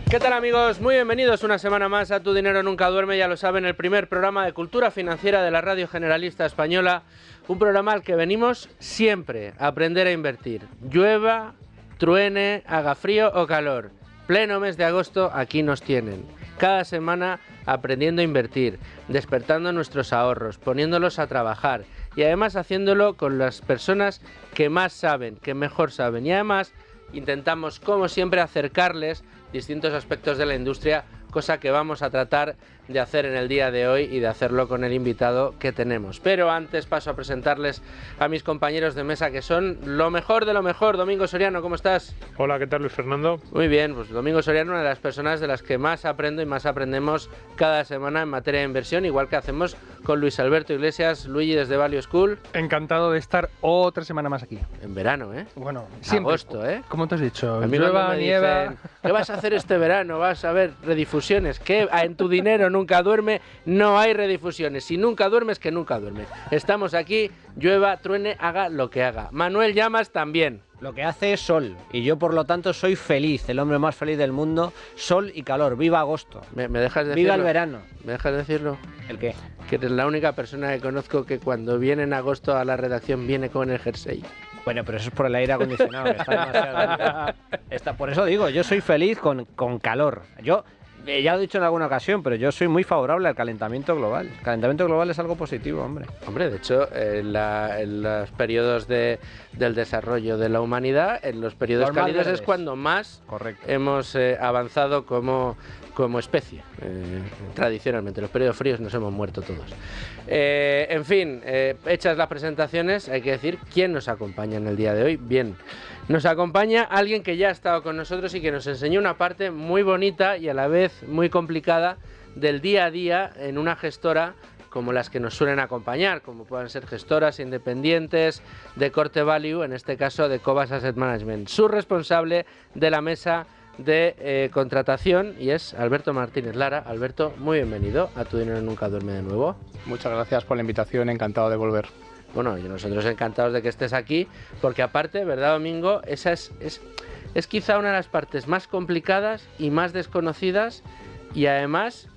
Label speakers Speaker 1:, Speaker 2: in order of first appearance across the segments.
Speaker 1: ¿Qué tal, amigos? Muy bienvenidos una semana más a Tu Dinero Nunca Duerme, ya lo saben, el primer programa de cultura financiera de la Radio Generalista Española, un programa al que venimos siempre a aprender a invertir. Llueva, truene, haga frío o calor, pleno mes de agosto, aquí nos tienen. Cada semana aprendiendo a invertir, despertando nuestros ahorros, poniéndolos a trabajar y además haciéndolo con las personas que más saben, que mejor saben, y además intentamos, como siempre, acercarles distintos aspectos de la industria, cosa que vamos a tratar de hacer en el día de hoy y de hacerlo con el invitado que tenemos. Pero antes paso a presentarles a mis compañeros de mesa, que son lo mejor de lo mejor. Domingo Soriano, ¿cómo estás?
Speaker 2: Hola, ¿qué tal, Luis Fernando?
Speaker 1: Muy bien, pues Domingo Soriano, una de las personas de las que más aprendo y más aprendemos cada semana en materia de inversión, igual que hacemos con Luis Alberto Iglesias. Luigi, desde Value School.
Speaker 3: Encantado de estar otra semana más aquí.
Speaker 1: En verano, ¿eh?
Speaker 3: Bueno, siempre.
Speaker 1: Agosto, ¿eh?
Speaker 3: ¿Cómo te has dicho?
Speaker 1: A mí
Speaker 3: Llueva,
Speaker 1: me
Speaker 3: nieva.
Speaker 1: dicen, ¿qué vas a hacer este verano? Vas a ver redifusiones. ¿Qué? En Tu Dinero Nunca Duerme no hay redifusiones. Si nunca duermes, que nunca duermes. Estamos aquí, llueva, truene, haga lo que haga. Manuel Llamas también.
Speaker 4: Lo que hace es sol, y yo por lo tanto soy feliz, el hombre más feliz del mundo, sol y calor, viva agosto.
Speaker 1: ¿Me dejas decirlo?
Speaker 4: Viva el verano.
Speaker 1: ¿Me dejas decirlo?
Speaker 4: ¿El qué?
Speaker 1: Que eres la única persona que conozco que cuando viene en agosto a la redacción viene con el jersey.
Speaker 4: Bueno, pero eso es por el aire acondicionado, que está demasiado... por eso digo, yo soy feliz con calor. Yo, ya lo he dicho en alguna ocasión, pero yo soy muy favorable al calentamiento global. El calentamiento global es algo positivo, hombre.
Speaker 1: Hombre, de hecho, en los periodos del desarrollo de la humanidad, en los periodos
Speaker 4: Normal
Speaker 1: cálidos
Speaker 4: verdes.
Speaker 1: es cuando más
Speaker 4: Correcto.
Speaker 1: hemos avanzado como especie, tradicionalmente. En los periodos fríos nos hemos muerto todos. En fin, hechas las presentaciones, hay que decir quién nos acompaña en el día de hoy. Bien, nos acompaña alguien que ya ha estado con nosotros y que nos enseñó una parte muy bonita y a la vez muy complicada del día a día en una gestora como las que nos suelen acompañar, como puedan ser gestoras independientes de corte value, en este caso de Cobas Asset Management. Su responsable de la mesa de contratación y es Alberto Martínez Lara. Alberto, muy bienvenido a Tu Dinero Nunca Duerme de nuevo.
Speaker 2: Muchas gracias por la invitación, encantado de volver.
Speaker 1: Bueno, y nosotros encantados de que estés aquí, porque aparte, ¿verdad, Domingo? Esa es quizá una de las partes más complicadas y más desconocidas y además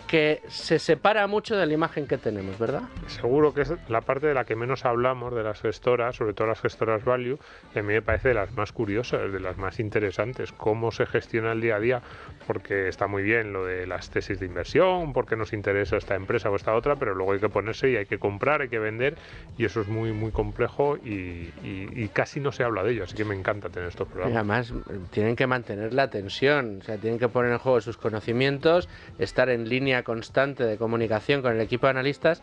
Speaker 1: que se separa mucho de la imagen que tenemos, ¿verdad?
Speaker 2: Seguro que es la parte de la que menos hablamos de las gestoras, sobre todo las gestoras value, que a mí me parece de las más curiosas, de las más interesantes, cómo se gestiona el día a día, porque está muy bien lo de las tesis de inversión, porque nos interesa esta empresa o esta otra, pero luego hay que ponerse y hay que comprar, hay que vender, y eso es muy, muy complejo y casi no se habla de ello, así que me encanta tener estos
Speaker 1: Y
Speaker 2: programas.
Speaker 1: además tienen que mantener la tensión, o sea, tienen que poner en juego sus conocimientos, estar en línea constante de comunicación con el equipo de analistas.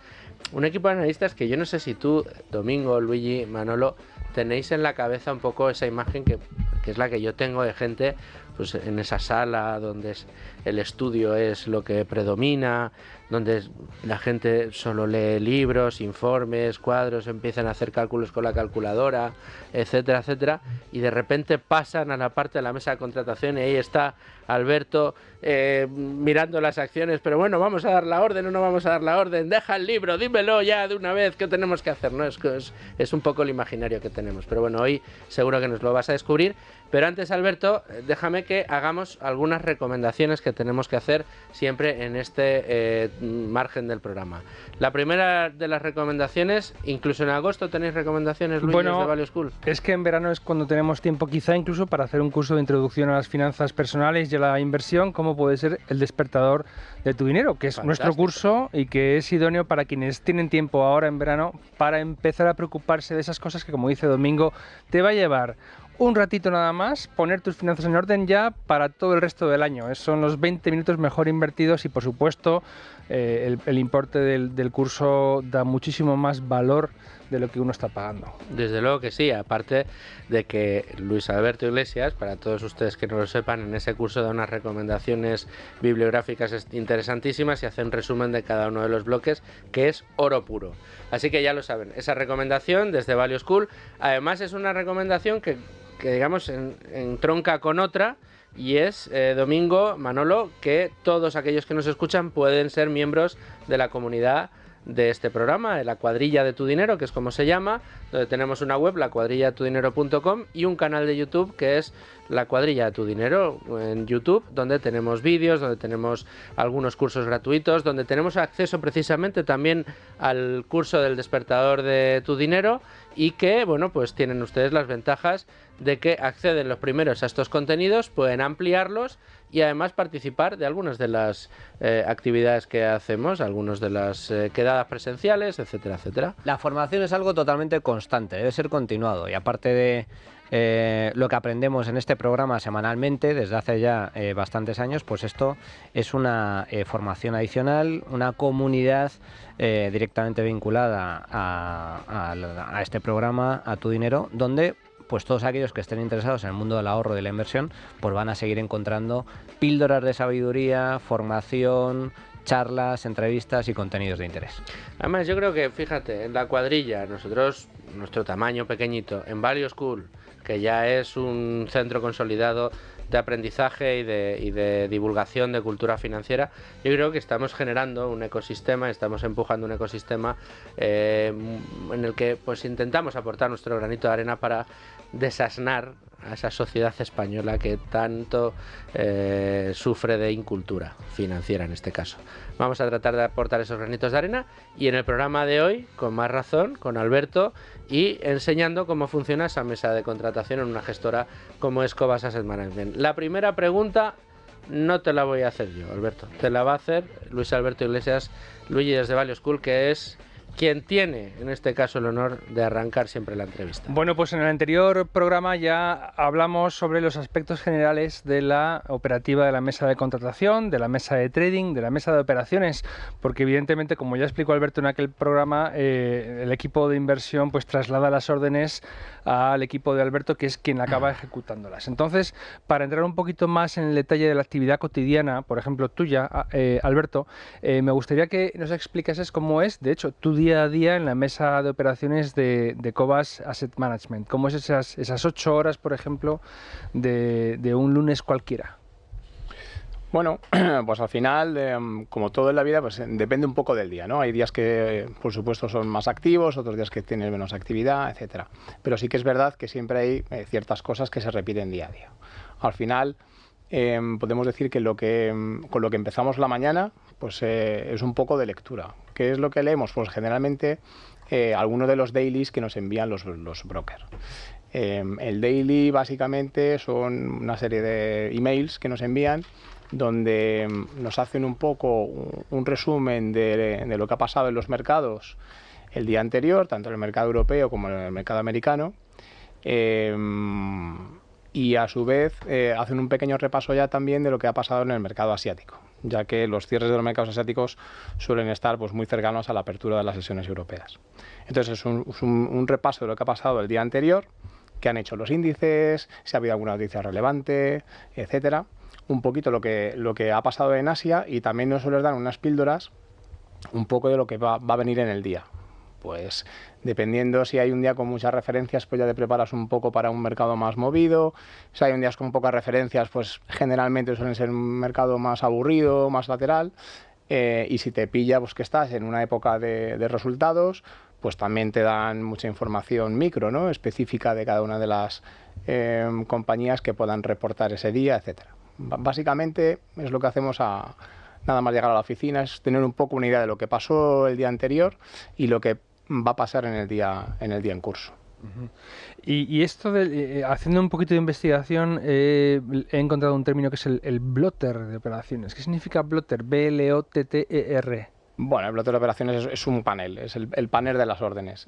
Speaker 1: Un equipo de analistas que yo no sé si tú, Domingo, Luigi, Manolo, tenéis en la cabeza un poco esa imagen que es la que yo tengo de gente pues en esa sala donde el estudio es lo que predomina, donde la gente solo lee libros, informes, cuadros, empiezan a hacer cálculos con la calculadora, etcétera, etcétera, y de repente pasan a la parte de la mesa de contratación y ahí está Alberto mirando las acciones, pero bueno, ¿vamos a dar la orden o no vamos a dar la orden? Deja el libro, dímelo ya de una vez, ¿qué tenemos que hacer? ¿No? Es un poco el imaginario que tenemos, pero bueno, hoy seguro que nos lo vas a descubrir. Pero antes, Alberto, déjame que hagamos algunas recomendaciones que tenemos que hacer siempre en este margen del programa. La primera de las recomendaciones, incluso en agosto tenéis recomendaciones, Luis,
Speaker 3: Bueno,
Speaker 1: de Value School.
Speaker 3: Es que en verano es cuando tenemos tiempo quizá incluso para hacer un curso de introducción a las finanzas personales y a la inversión, como puede ser el despertador de tu dinero, que es
Speaker 1: Fantástico.
Speaker 3: nuestro curso y que es idóneo para quienes tienen tiempo ahora en verano para empezar a preocuparse de esas cosas que, como dice Domingo, te va a llevar un ratito nada más, poner tus finanzas en orden ya para todo el resto del año. Son los 20 minutos mejor invertidos y, por supuesto, el importe del curso da muchísimo más valor de lo que uno está pagando.
Speaker 1: Desde luego que sí, aparte de que Luis Alberto Iglesias, para todos ustedes que no lo sepan, en ese curso da unas recomendaciones bibliográficas interesantísimas y hace un resumen de cada uno de los bloques, que es oro puro. Así que ya lo saben, esa recomendación desde Value School, además es una recomendación que digamos entronca con otra, y es, Domingo, Manolo, que todos aquellos que nos escuchan pueden ser miembros de la comunidad de este programa, La Cuadrilla de tu Dinero, que es como se llama, donde tenemos una web, lacuadrilladetudinero.com, y un canal de YouTube que es La Cuadrilla de tu Dinero en YouTube, donde tenemos vídeos, donde tenemos algunos cursos gratuitos, donde tenemos acceso precisamente también al curso del despertador de tu dinero, y que, bueno, pues tienen ustedes las ventajas de que acceden los primeros a estos contenidos, pueden ampliarlos y además participar de algunas de las actividades que hacemos, algunas de las quedadas presenciales, etcétera, etcétera.
Speaker 4: La formación es algo totalmente constante, debe ser continuado, y aparte de lo que aprendemos en este programa semanalmente desde hace ya bastantes años, pues esto es una formación adicional, una comunidad directamente vinculada a este programa, a Tu Dinero, donde pues todos aquellos que estén interesados en el mundo del ahorro y de la inversión, pues van a seguir encontrando píldoras de sabiduría, formación, charlas, entrevistas y contenidos de interés.
Speaker 1: Además, yo creo que, fíjate, en La Cuadrilla, nosotros, nuestro tamaño pequeñito, en Value School, que ya es un centro consolidado de aprendizaje y de divulgación de cultura financiera, yo creo que estamos generando un ecosistema, estamos empujando un ecosistema en el que pues intentamos aportar nuestro granito de arena para desasnar a esa sociedad española que tanto sufre de incultura financiera en este caso. Vamos a tratar de aportar esos granitos de arena, y en el programa de hoy, con más razón, con Alberto, y enseñando cómo funciona esa mesa de contratación en una gestora como es Cobas Asset Management. La primera pregunta no te la voy a hacer yo, Alberto, te la va a hacer Luis Alberto Iglesias, Luigi desde Value School, que es quien tiene, en este caso, el honor de arrancar siempre la entrevista.
Speaker 3: Bueno, pues en el anterior programa ya hablamos sobre los aspectos generales de la operativa de la mesa de contratación, de la mesa de trading, de la mesa de operaciones, porque evidentemente, como ya explicó Alberto en aquel programa, el equipo de inversión pues traslada las órdenes al equipo de Alberto, que es quien acaba ejecutándolas. Entonces, para entrar un poquito más en el detalle de la actividad cotidiana, por ejemplo tuya, Alberto, me gustaría que nos explicases cómo es, de hecho, tu día a día en la mesa de operaciones de Cobas Asset Management. ¿Cómo es esas 8 horas, por ejemplo, de un lunes cualquiera?
Speaker 5: Bueno, pues al final, como todo en la vida, pues depende un poco del día, ¿no? Hay días que, por supuesto, son más activos, otros días que tienen menos actividad, etcétera. Pero sí que es verdad que siempre hay ciertas cosas que se repiten día a día. Al final, podemos decir que con lo que empezamos la mañana, pues es un poco de lectura. ¿Qué es lo que leemos? Pues generalmente algunos de los dailies que nos envían los brokers. El daily básicamente son una serie de emails que nos envían, donde nos hacen un poco un resumen de lo que ha pasado en los mercados el día anterior, tanto en el mercado europeo como en el mercado americano, y a su vez hacen un pequeño repaso ya también de lo que ha pasado en el mercado asiático, ya que los cierres de los mercados asiáticos suelen estar pues muy cercanos a la apertura de las sesiones europeas. Entonces es un repaso de lo que ha pasado el día anterior, qué han hecho los índices, si ha habido alguna noticia relevante, etcétera. Un poquito lo que ha pasado en Asia, y también nos suelen dar unas píldoras un poco de lo que va a venir en el día. Pues dependiendo si hay un día con muchas referencias, pues ya te preparas un poco para un mercado más movido. Si hay un día con pocas referencias, pues generalmente suelen ser un mercado más aburrido, más lateral. Y si te pilla pues que estás en una época de resultados, pues también te dan mucha información micro, ¿no? Específica de cada una de las compañías que puedan reportar ese día, etcétera. Básicamente es lo que hacemos nada más llegar a la oficina, es tener un poco una idea de lo que pasó el día anterior y lo que va a pasar en el día en curso.
Speaker 3: Y esto haciendo un poquito de investigación, he encontrado un término que es el blotter de operaciones. ¿Qué significa blotter? B-L-O-T-T-E-R.
Speaker 5: Bueno, el blotter de operaciones es un panel, es el panel de las órdenes.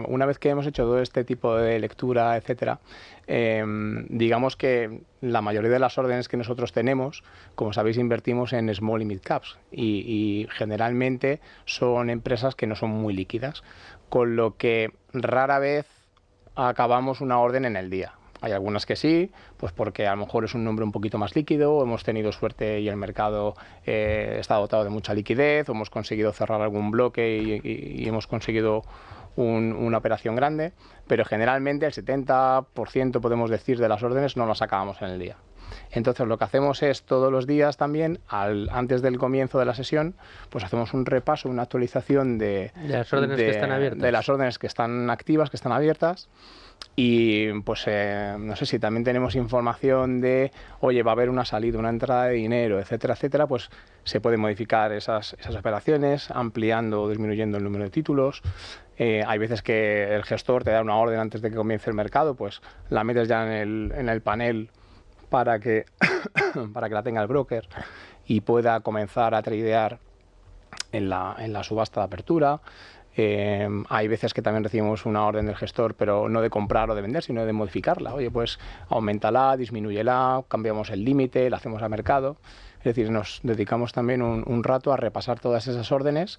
Speaker 5: Una vez que hemos hecho todo este tipo de lectura, etcétera, digamos que la mayoría de las órdenes que nosotros tenemos, como sabéis, invertimos en small y mid caps, y generalmente son empresas que no son muy líquidas, con lo que rara vez acabamos una orden en el día. Hay algunas que sí, pues porque a lo mejor es un nombre un poquito más líquido, hemos tenido suerte y el mercado está dotado de mucha liquidez, o hemos conseguido cerrar algún bloque y hemos conseguido una operación grande, pero generalmente el 70% podemos decir de las órdenes no las acabamos en el día. Entonces lo que hacemos es todos los días también, antes del comienzo de la sesión, pues hacemos un repaso, una actualización de
Speaker 1: las órdenes que están abiertas.
Speaker 5: De las órdenes que están activas, que están abiertas. Y pues no sé si también tenemos información de, oye, va a haber una salida, una entrada de dinero, etcétera, etcétera, pues se pueden modificar esas operaciones, ampliando o disminuyendo el número de títulos. Hay veces que el gestor te da una orden antes de que comience el mercado, pues la metes ya en el panel para que la tenga el broker y pueda comenzar a tradear en la subasta de apertura. Hay veces que también recibimos una orden del gestor, pero no de comprar o de vender, sino de modificarla. Oye, pues aumentala, disminúyela, cambiamos el límite, la hacemos a mercado. Es decir, nos dedicamos también un rato a repasar todas esas órdenes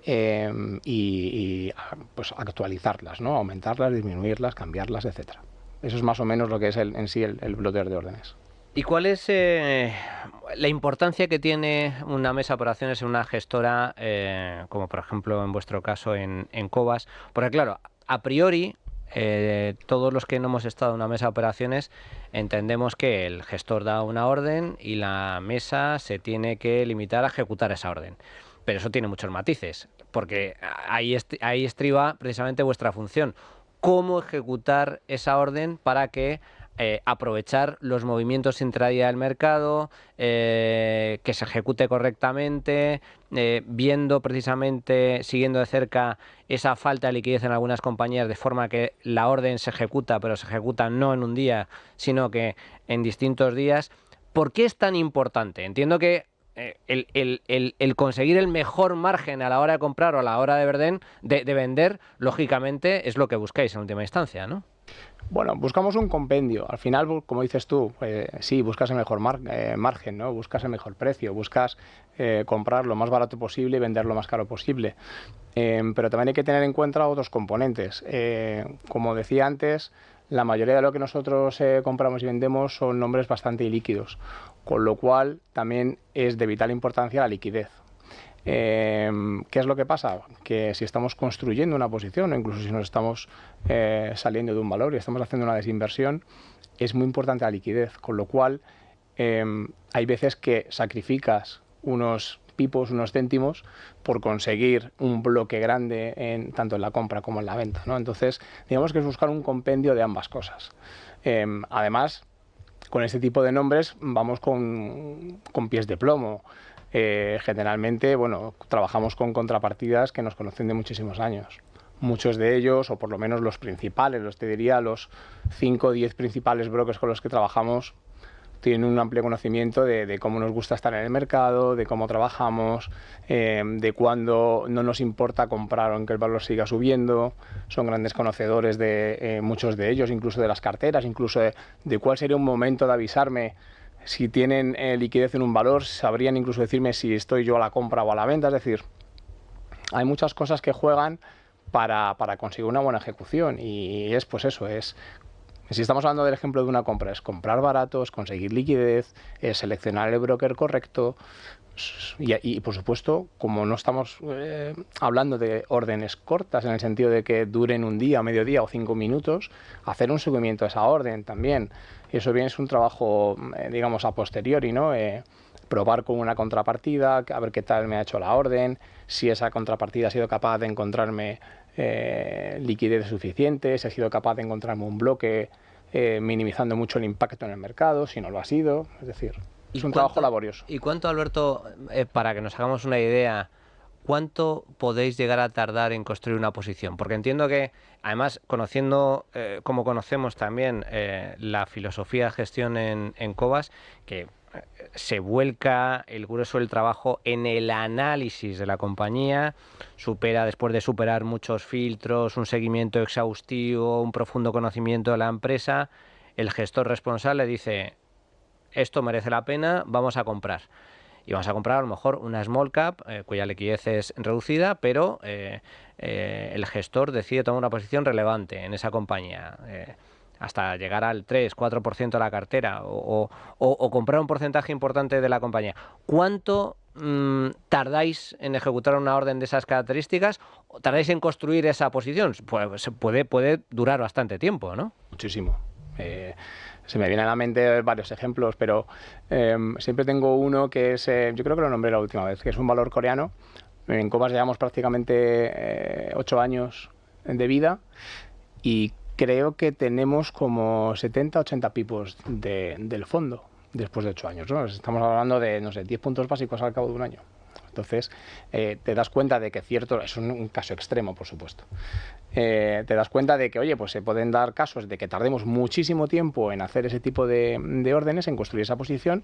Speaker 5: y pues actualizarlas, ¿no? Aumentarlas, disminuirlas, cambiarlas, etcétera. Eso es más o menos lo que es en sí el plotter de órdenes.
Speaker 4: ¿Y cuál es la importancia que tiene una mesa de operaciones en una gestora, como por ejemplo en vuestro caso en Cobas? Porque claro, a priori, todos los que no hemos estado en una mesa de operaciones entendemos que el gestor da una orden y la mesa se tiene que limitar a ejecutar esa orden. Pero eso tiene muchos matices, porque ahí estriba precisamente vuestra función. ¿Cómo ejecutar esa orden para que aprovechar los movimientos intradía del mercado, que se ejecute correctamente, viendo precisamente, siguiendo de cerca esa falta de liquidez en algunas compañías, de forma que la orden se ejecuta, pero se ejecuta no en un día, sino que en distintos días? ¿Por qué es tan importante? Entiendo que el conseguir el mejor margen a la hora de comprar o a la hora de vender, lógicamente, es lo que buscáis en última instancia, ¿no?
Speaker 5: Bueno, buscamos un compendio. Al final, como dices tú, sí, buscas el mejor margen, ¿no? Buscas el mejor precio, buscas comprar lo más barato posible y vender lo más caro posible. Pero también hay que tener en cuenta otros componentes. Como decía antes, la mayoría de lo que nosotros compramos y vendemos son nombres bastante ilíquidos, con lo cual también es de vital importancia la liquidez. ¿Qué es lo que pasa? Que si estamos construyendo una posición o incluso si nos estamos saliendo de un valor y estamos haciendo una desinversión, es muy importante la liquidez, con lo cual hay veces que sacrificas unos pipos, unos céntimos por conseguir un bloque grande tanto en la compra como en la venta, ¿no? Entonces, digamos que es buscar un compendio de ambas cosas. Además, con este tipo de nombres vamos con pies de plomo. Generalmente, bueno, trabajamos con contrapartidas que nos conocen de muchísimos años. Muchos de ellos, o por lo menos los principales, te diría los 5 o 10 principales brokers con los que trabajamos, tienen un amplio conocimiento de cómo nos gusta estar en el mercado, de cómo trabajamos, de cuándo no nos importa comprar aunque el valor siga subiendo. Son grandes conocedores de muchos de ellos, incluso de las carteras, incluso de cuál sería un momento de avisarme. Si tienen liquidez en un valor, sabrían incluso decirme si estoy yo a la compra o a la venta. Es decir, hay muchas cosas que juegan para conseguir una buena ejecución. Y es pues eso, si estamos hablando del ejemplo de una compra, es comprar baratos, conseguir liquidez, seleccionar el broker correcto. Y por supuesto, como no estamos hablando de órdenes cortas en el sentido de que duren un día, mediodía o 5 minutos, hacer un seguimiento a esa orden también. Y eso bien es un trabajo, digamos, a posteriori, ¿no? Probar con una contrapartida, a ver qué tal me ha hecho la orden, si esa contrapartida ha sido capaz de encontrarme liquidez suficiente, si ha sido capaz de encontrarme un bloque minimizando mucho el impacto en el mercado, si no lo ha sido. Es decir, es un trabajo laborioso.
Speaker 4: ¿Y cuánto, Alberto, para que nos hagamos una idea, cuánto podéis llegar a tardar en construir una posición? Porque entiendo que, además, conociendo, como conocemos también la filosofía de gestión en Cobas, que se vuelca el grueso del trabajo en el análisis de la compañía, después de superar muchos filtros, un seguimiento exhaustivo, un profundo conocimiento de la empresa, el gestor responsable dice: esto merece la pena, vamos a comprar. Y vamos a comprar a lo mejor una small cap cuya liquidez es reducida, pero el gestor decide tomar una posición relevante en esa compañía, hasta llegar al 3-4% de la cartera o comprar un porcentaje importante de la compañía. ¿Cuánto tardáis en ejecutar una orden de esas características? ¿O tardáis en construir esa posición? Pues puede durar bastante tiempo, ¿no?
Speaker 5: Muchísimo. Se me vienen a la mente varios ejemplos, pero siempre tengo uno que es, yo creo que lo nombré la última vez, que es un valor coreano. En Cobas llevamos prácticamente 8 años de vida y creo que tenemos como 70-80 pipos del fondo después de 8 años, ¿no? Estamos hablando de, no sé, 10 puntos básicos al cabo de un año. Entonces, te das cuenta de que cierto, es un caso extremo, por supuesto, te das cuenta de que, oye, pues se pueden dar casos de que tardemos muchísimo tiempo en hacer ese tipo de órdenes, en construir esa posición,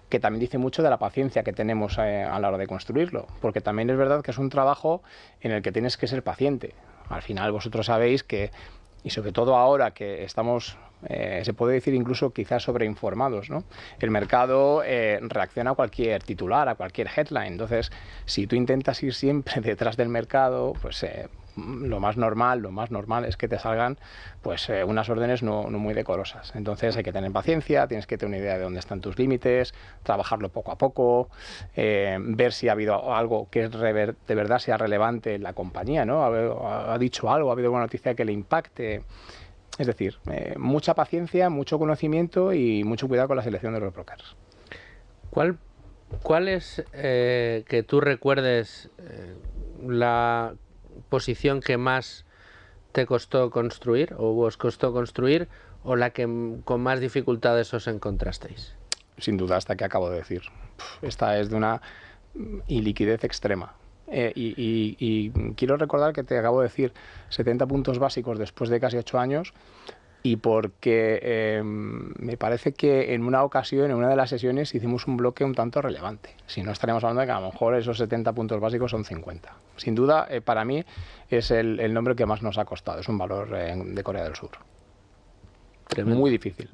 Speaker 5: que también dice mucho de la paciencia que tenemos a la hora de construirlo, porque también es verdad que es un trabajo en el que tienes que ser paciente. Al final vosotros sabéis que, y sobre todo ahora que estamos, se puede decir incluso quizás sobreinformados, ¿no? El mercado reacciona a cualquier titular, a cualquier headline. Entonces, si tú intentas ir siempre detrás del mercado, pues lo más normal es que te salgan pues unas órdenes no muy decorosas. Entonces hay que tener paciencia, tienes que tener una idea de dónde están tus límites, trabajarlo poco a poco, ver si ha habido algo que de verdad sea relevante en la compañía, ¿no? Ha dicho algo, ha habido una noticia que le impacte. Es decir, mucha paciencia, mucho conocimiento y mucho cuidado con la selección de los brokers.
Speaker 1: ¿Cuál es, que tú recuerdes, la posición que más te costó construir o os costó construir, o la que con más dificultades os encontrasteis?
Speaker 5: Sin duda, esta que acabo de decir. Esta es de una iliquidez extrema. Y quiero recordar que te acabo de decir 70 puntos básicos después de casi 8 años, y porque me parece que en una ocasión, en una de las sesiones, hicimos un bloque un tanto relevante. Si no, estaríamos hablando de que a lo mejor esos 70 puntos básicos son 50. Sin duda, para mí es el nombre que más nos ha costado. Es un valor de Corea del Sur.
Speaker 1: Tremendo.
Speaker 5: Muy difícil.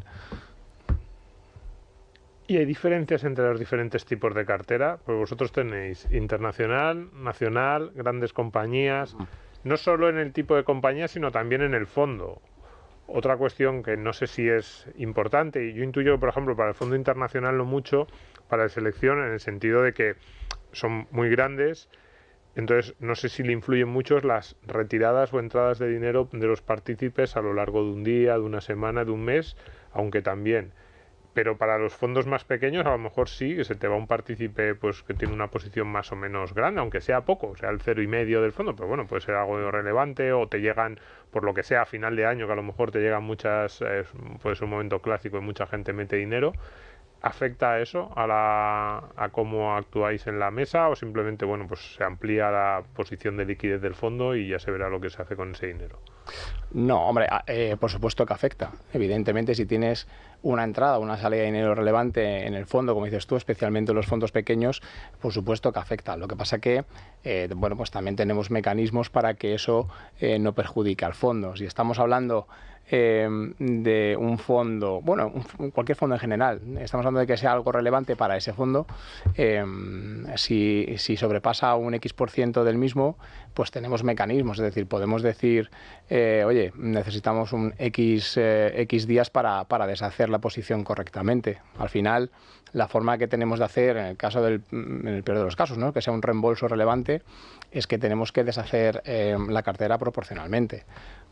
Speaker 2: ¿Y hay diferencias entre los diferentes tipos de cartera? Pues vosotros tenéis internacional, nacional, grandes compañías, no solo en el tipo de compañía, sino también en el fondo. Otra cuestión que no sé si es importante, y yo intuyo que, por ejemplo, para el fondo internacional no mucho, para la selección, en el sentido de que son muy grandes, entonces no sé si le influyen mucho las retiradas o entradas de dinero de los partícipes a lo largo de un día, de una semana, de un mes, aunque también. Pero para los fondos más pequeños a lo mejor sí, que se te va un partícipe pues que tiene una posición más o menos grande, aunque sea poco, sea el 0,5 del fondo, pero bueno, puede ser algo relevante, o te llegan, por lo que sea, a final de año, que a lo mejor te llegan muchas, puede ser un momento clásico y mucha gente mete dinero. ¿Afecta eso a cómo actuáis en la mesa, o simplemente bueno, pues se amplía la posición de liquidez del fondo y ya se verá lo que se hace con ese dinero?
Speaker 5: No, hombre, por supuesto que afecta. Evidentemente, si tienes una entrada o una salida de dinero relevante en el fondo, como dices tú, especialmente en los fondos pequeños, por supuesto que afecta. Lo que pasa que, bueno, pues también tenemos mecanismos para que eso no perjudique al fondo. Si estamos hablando de un fondo, bueno, cualquier fondo en general, estamos hablando de que sea algo relevante para ese fondo, si sobrepasa un X% del mismo, pues tenemos mecanismos, es decir, podemos decir, oye, necesitamos un X días para deshacer la posición correctamente. Al final, la forma que tenemos de hacer, en el peor de los casos, ¿no?, que sea un reembolso relevante, es que tenemos que deshacer la cartera proporcionalmente.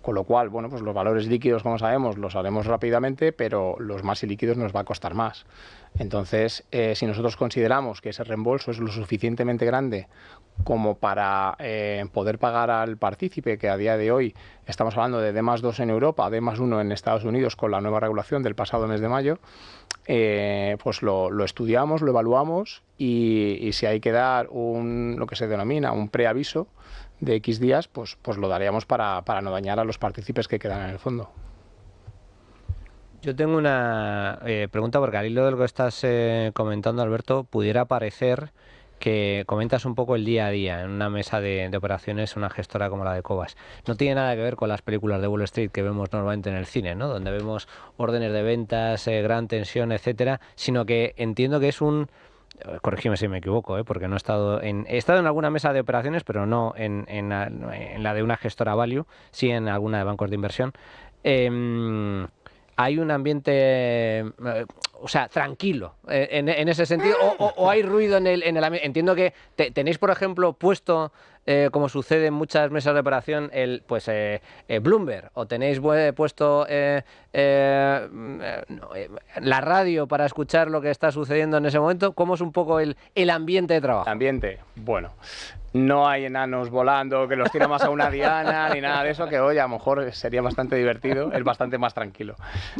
Speaker 5: Con lo cual, bueno, pues los valores líquidos, como sabemos, los haremos rápidamente, pero los más ilíquidos nos va a costar más. Entonces, si nosotros consideramos que ese reembolso es lo suficientemente grande como para poder pagar al partícipe, que a día de hoy estamos hablando de D+2 en Europa, D+1 en Estados Unidos con la nueva regulación del pasado mes de mayo, pues lo estudiamos, lo evaluamos, y si hay que dar lo que se denomina un preaviso de X días, pues lo daríamos para no dañar a los partícipes que quedan en el fondo.
Speaker 4: Yo tengo una pregunta, porque al hilo de lo que estás comentando, Alberto, pudiera parecer que comentas un poco el día a día en una mesa de operaciones, una gestora como la de Cobas. No tiene nada que ver con las películas de Wall Street que vemos normalmente en el cine, ¿no?, donde vemos órdenes de ventas, gran tensión, etcétera, sino que entiendo que es corrígeme si me equivoco, porque no he estado en alguna mesa de operaciones, pero no en la de una gestora value, sí en alguna de bancos de inversión. Hay un ambiente, o sea, tranquilo en ese sentido, o hay ruido en el ambiente. Entiendo que tenéis, por ejemplo, puesto como sucede en muchas mesas de operación, Bloomberg, o tenéis puesto la radio para escuchar lo que está sucediendo en ese momento. ¿Cómo es un poco el ambiente de trabajo?
Speaker 5: El ambiente, bueno, no hay enanos volando que los tira más a una diana ni nada de eso, que hoy a lo mejor sería bastante divertido, es bastante más tranquilo.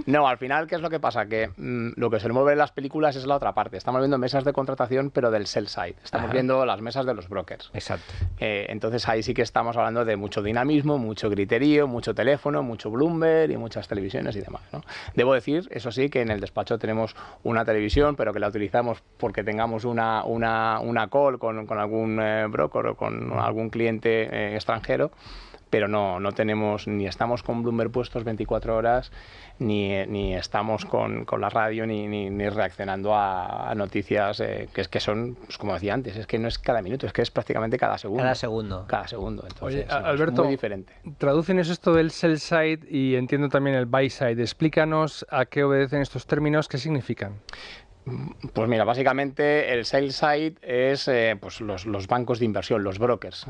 Speaker 5: No, al final, ¿qué es lo que pasa? Que lo que se mueve en las películas es la otra parte. Estamos viendo mesas de contratación, pero del sell side. Estamos viendo las mesas de los brokers.
Speaker 4: Exacto.
Speaker 5: Entonces ahí sí que estamos hablando de mucho dinamismo, mucho griterío, mucho teléfono, mucho Bloomberg y muchas televisiones y demás, ¿no? Debo decir, eso sí, que en el despacho tenemos una televisión, pero que la utilizamos porque tengamos una call con algún broker o con algún cliente extranjero, pero no tenemos, ni estamos con Bloomberg puestos 24 horas, ni estamos con la radio, ni reaccionando a noticias que son, pues como decía antes, es que no es cada minuto, es que es prácticamente cada segundo.
Speaker 4: Cada segundo.
Speaker 5: Cada segundo. Entonces,
Speaker 3: Oye, Alberto,
Speaker 5: es muy diferente.
Speaker 3: Traducen esto del sell side y entiendo también el buy side. Explícanos a qué obedecen estos términos, qué significan.
Speaker 5: Pues mira, básicamente el sell side es pues los bancos de inversión, los brokers,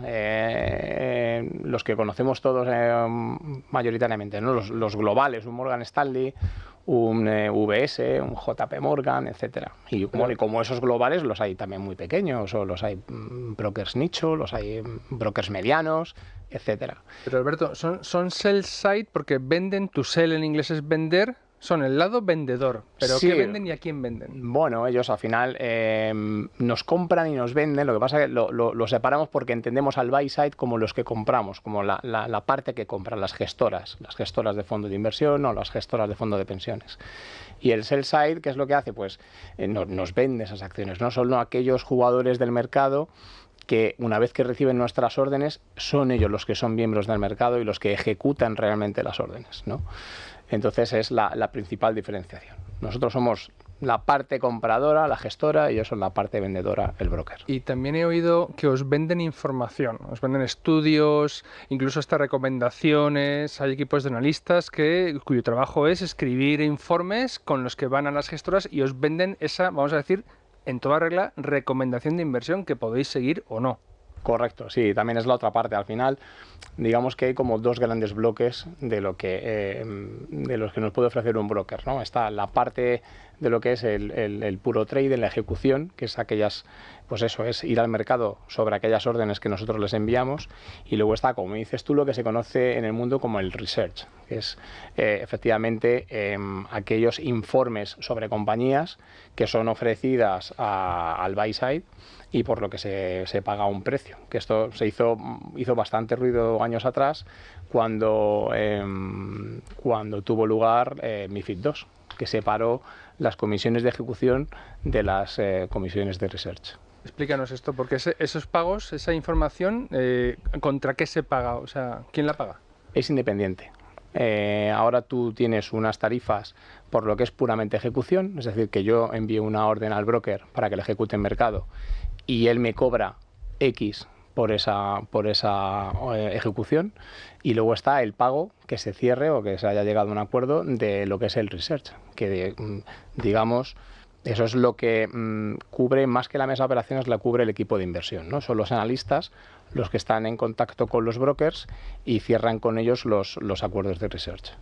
Speaker 5: los que conocemos todos mayoritariamente, ¿no? Los globales, un Morgan Stanley, un UBS, un JP Morgan, etcétera. Y como esos globales los hay también muy pequeños, o los hay brokers nicho, los hay brokers medianos, etcétera.
Speaker 3: Pero Alberto, son sell side porque venden, to sell en inglés es vender. Son el lado vendedor, pero
Speaker 5: Sí.
Speaker 3: ¿qué venden y a quién venden?
Speaker 5: Bueno, ellos al final nos compran y nos venden. Lo que pasa es que lo separamos porque entendemos al buy side como los que compramos, como la parte que compran las gestoras de fondo de inversión o las gestoras de fondo de pensiones. Y el sell side, ¿qué es lo que hace? Pues nos vende esas acciones, no solo aquellos jugadores del mercado que una vez que reciben nuestras órdenes son ellos los que son miembros del mercado y los que ejecutan realmente las órdenes, ¿no? Entonces es la principal diferenciación. Nosotros somos la parte compradora, la gestora, y ellos son la parte vendedora, el broker.
Speaker 3: Y también he oído que os venden información, os venden estudios, incluso hasta recomendaciones. Hay equipos de analistas cuyo trabajo es escribir informes con los que van a las gestoras y os venden esa, vamos a decir, en toda regla, recomendación de inversión que podéis seguir o no.
Speaker 5: Correcto, sí, también es la otra parte. Al final, digamos que hay como dos grandes bloques de los que nos puede ofrecer un broker, ¿no? Está la parte de lo que es el puro trade, la ejecución, que es aquellas, pues eso, es ir al mercado sobre aquellas órdenes que nosotros les enviamos, y luego está, como dices tú, lo que se conoce en el mundo como el research, que es efectivamente aquellos informes sobre compañías que son ofrecidas al buy side y por lo que se paga un precio. Que esto se hizo bastante ruido años atrás cuando tuvo lugar MiFID II, que separó las comisiones de ejecución de las comisiones de research.
Speaker 3: Explícanos esto, porque esos pagos, esa información, ¿contra qué se paga? O sea, ¿quién la paga?
Speaker 5: Es independiente. Ahora tú tienes unas tarifas por lo que es puramente ejecución, es decir, que yo envío una orden al broker para que la ejecute en mercado y él me cobra X por esa ejecución, y luego está el pago que se cierre o que se haya llegado a un acuerdo de lo que es el research, que digamos, eso es lo que cubre, más que la mesa de operaciones, la cubre el equipo de inversión, ¿no? Son los analistas los que están en contacto con los brokers y cierran con ellos los acuerdos de research.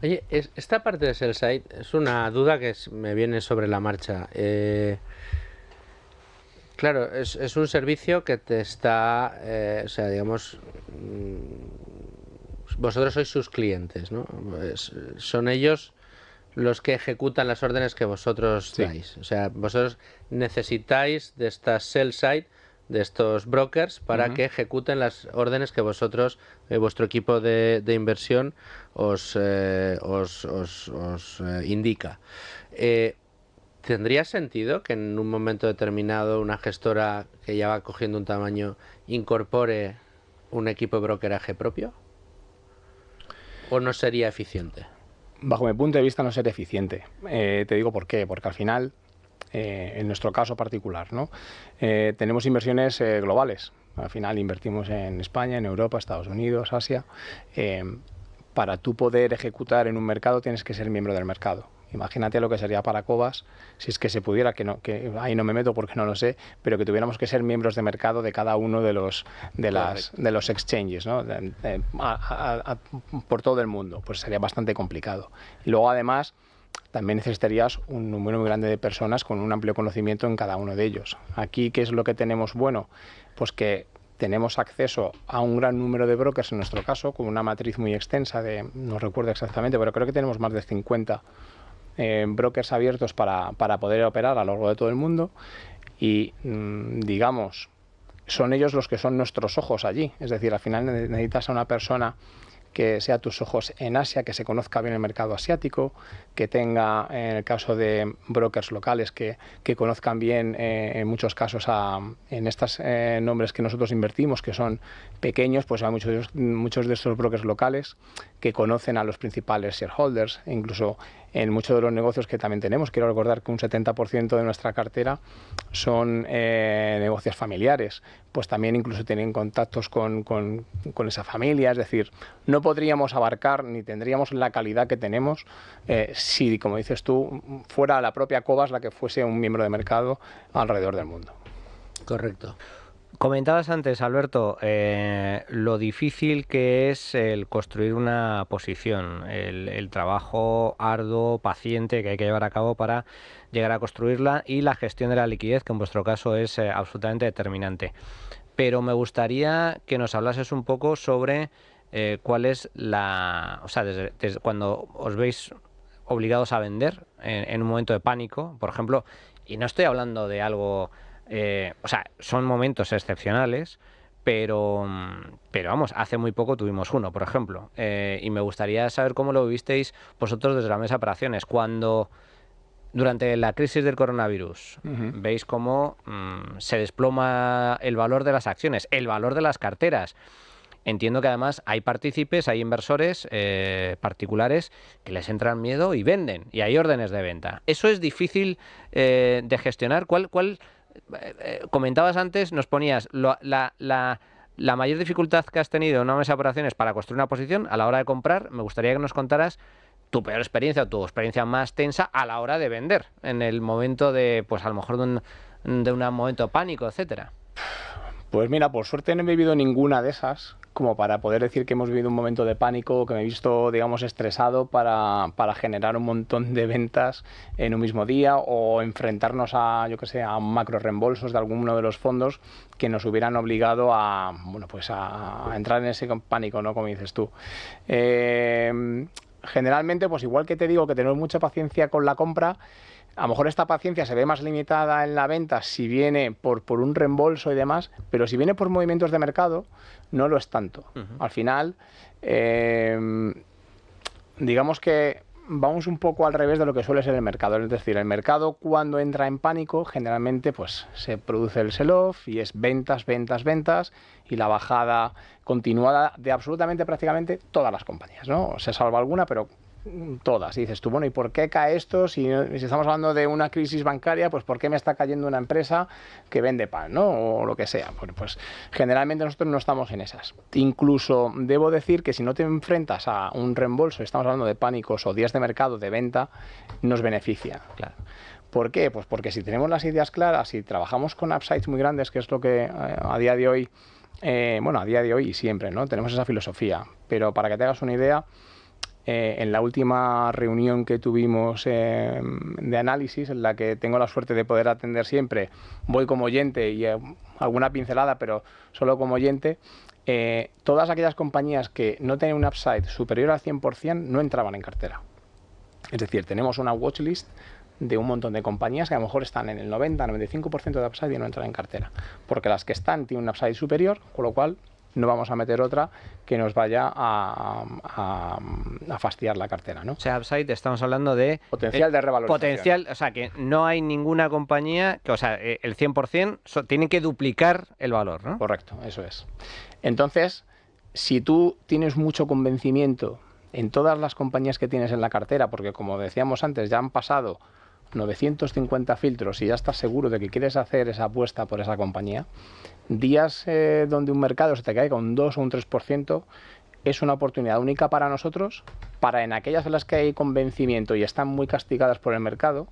Speaker 1: Oye, esta parte de sell side es una duda que me viene sobre la marcha. Claro, es un servicio que te está, o sea, digamos, vosotros sois sus clientes, ¿no? Son ellos los que ejecutan las órdenes que vosotros dais. O sea, vosotros necesitáis de esta sell side, de estos brokers, para que ejecuten las órdenes que vosotros, vuestro equipo de inversión, os indica. ¿Tendría sentido que en un momento determinado una gestora que ya va cogiendo un tamaño incorpore un equipo de brokeraje propio? ¿O no sería eficiente?
Speaker 5: Bajo mi punto de vista no sería eficiente. Te digo por qué. Porque al final, en nuestro caso particular, ¿no? Tenemos inversiones globales. Al final invertimos en España, en Europa, Estados Unidos, Asia. Para tú poder ejecutar en un mercado tienes que ser miembro del mercado. Imagínate lo que sería para Cobas, si es que se pudiera, que ahí no me meto porque no lo sé, pero que tuviéramos que ser miembros de mercado de cada uno de los exchanges, ¿no? Por todo el mundo, pues sería bastante complicado. Y luego además también necesitarías un número muy grande de personas con un amplio conocimiento en cada uno de ellos. Aquí, ¿qué es lo que tenemos bueno? Pues que tenemos acceso a un gran número de brokers, en nuestro caso, con una matriz muy extensa no recuerdo exactamente, pero creo que tenemos más de 50 brokers abiertos para poder operar a lo largo de todo el mundo y, digamos, son ellos los que son nuestros ojos allí. Es decir, al final necesitas a una persona que sea tus ojos en Asia, que se conozca bien el mercado asiático, que tenga, en el caso de brokers locales, que conozcan bien, en muchos casos, en estos nombres que nosotros invertimos, que son pequeños, pues hay muchos de estos brokers locales que conocen a los principales shareholders, e incluso en muchos de los negocios que también tenemos. Quiero recordar que un 70% de nuestra cartera son negocios familiares, pues también incluso tienen contactos con esa familia. Es decir, no podríamos abarcar ni tendríamos la calidad que tenemos si, como dices tú, fuera la propia Cobas la que fuese un miembro de mercado alrededor del mundo.
Speaker 1: Correcto.
Speaker 4: Comentabas antes, Alberto, lo difícil que es el construir una posición, el trabajo arduo, paciente que hay que llevar a cabo para llegar a construirla y la gestión de la liquidez, que en vuestro caso es absolutamente determinante. Pero me gustaría que nos hablases un poco sobre cuál es o sea, desde cuando os veis obligados a vender en un momento de pánico, por ejemplo, y no estoy hablando de algo... o sea, son momentos excepcionales, pero vamos, hace muy poco tuvimos uno, por ejemplo, y me gustaría saber cómo lo vivisteis vosotros desde la mesa de operaciones, cuando durante la crisis del coronavirus veis cómo se desploma el valor de las acciones, el valor de las carteras. Entiendo que además hay partícipes, hay inversores particulares que les entran miedo y venden, y hay órdenes de venta. Eso es difícil de gestionar. ¿Cuál comentabas antes, nos ponías la mayor dificultad que has tenido en una mesa de operaciones para construir una posición a la hora de comprar? Me gustaría que nos contaras tu peor experiencia o tu experiencia más tensa a la hora de vender, en el momento de, pues a lo mejor de un momento de pánico, etcétera.
Speaker 5: Pues mira, por suerte no he vivido ninguna de esas, como para poder decir que hemos vivido un momento de pánico, que me he visto, digamos, estresado para generar un montón de ventas en un mismo día, o enfrentarnos a, yo que sé, a macro reembolsos de alguno de los fondos que nos hubieran obligado a, bueno, pues a entrar en ese pánico, ¿no? Como dices tú. Generalmente, pues igual que te digo que tenemos mucha paciencia con la compra, a lo mejor esta paciencia se ve más limitada en la venta si viene por un reembolso y demás, pero si viene por movimientos de mercado, no lo es tanto. Al final, digamos que vamos un poco al revés de lo que suele ser el mercado. Es decir, el mercado, cuando entra en pánico, generalmente pues se produce el sell-off y es ventas, ventas, ventas, y la bajada continuada de absolutamente prácticamente todas las compañías, ¿no? Se salva alguna, pero todas. Y dices tú, bueno, ¿y por qué cae esto? Si estamos hablando de una crisis bancaria, pues ¿por qué me está cayendo una empresa que vende pan, ¿no? O lo que sea. Bueno, pues generalmente nosotros no estamos en esas. Incluso debo decir que si no te enfrentas a un reembolso, estamos hablando de pánicos o días de mercado de venta, nos beneficia. Claro. ¿Por qué? Pues porque si tenemos las ideas claras y trabajamos con upsides muy grandes, que es lo que a día de hoy, a día de hoy y siempre, ¿no? Tenemos esa filosofía. Pero para que te hagas una idea, en la última reunión que tuvimos de análisis, en la que tengo la suerte de poder atender siempre, voy como oyente y alguna pincelada, pero solo como oyente, todas aquellas compañías que no tenían un upside superior al 100% no entraban en cartera. Es decir, tenemos una watchlist de un montón de compañías que a lo mejor están en el 90-95% de upside y no entran en cartera, porque las que están tienen un upside superior, con lo cual no vamos a meter otra que nos vaya a fastidiar la cartera, ¿no?
Speaker 4: O sea, upside, estamos hablando de...
Speaker 5: Potencial de revalorización.
Speaker 4: Potencial, o sea, que no hay ninguna compañía que, o sea, el 100% tienen que duplicar el valor, ¿no?
Speaker 5: Correcto, eso es. Entonces, si tú tienes mucho convencimiento en todas las compañías que tienes en la cartera, porque como decíamos antes, ya han pasado 950 filtros y ya estás seguro de que quieres hacer esa apuesta por esa compañía, días donde un mercado se te caiga un 2 o un 3%, es una oportunidad única para nosotros, para en aquellas en las que hay convencimiento y están muy castigadas por el mercado,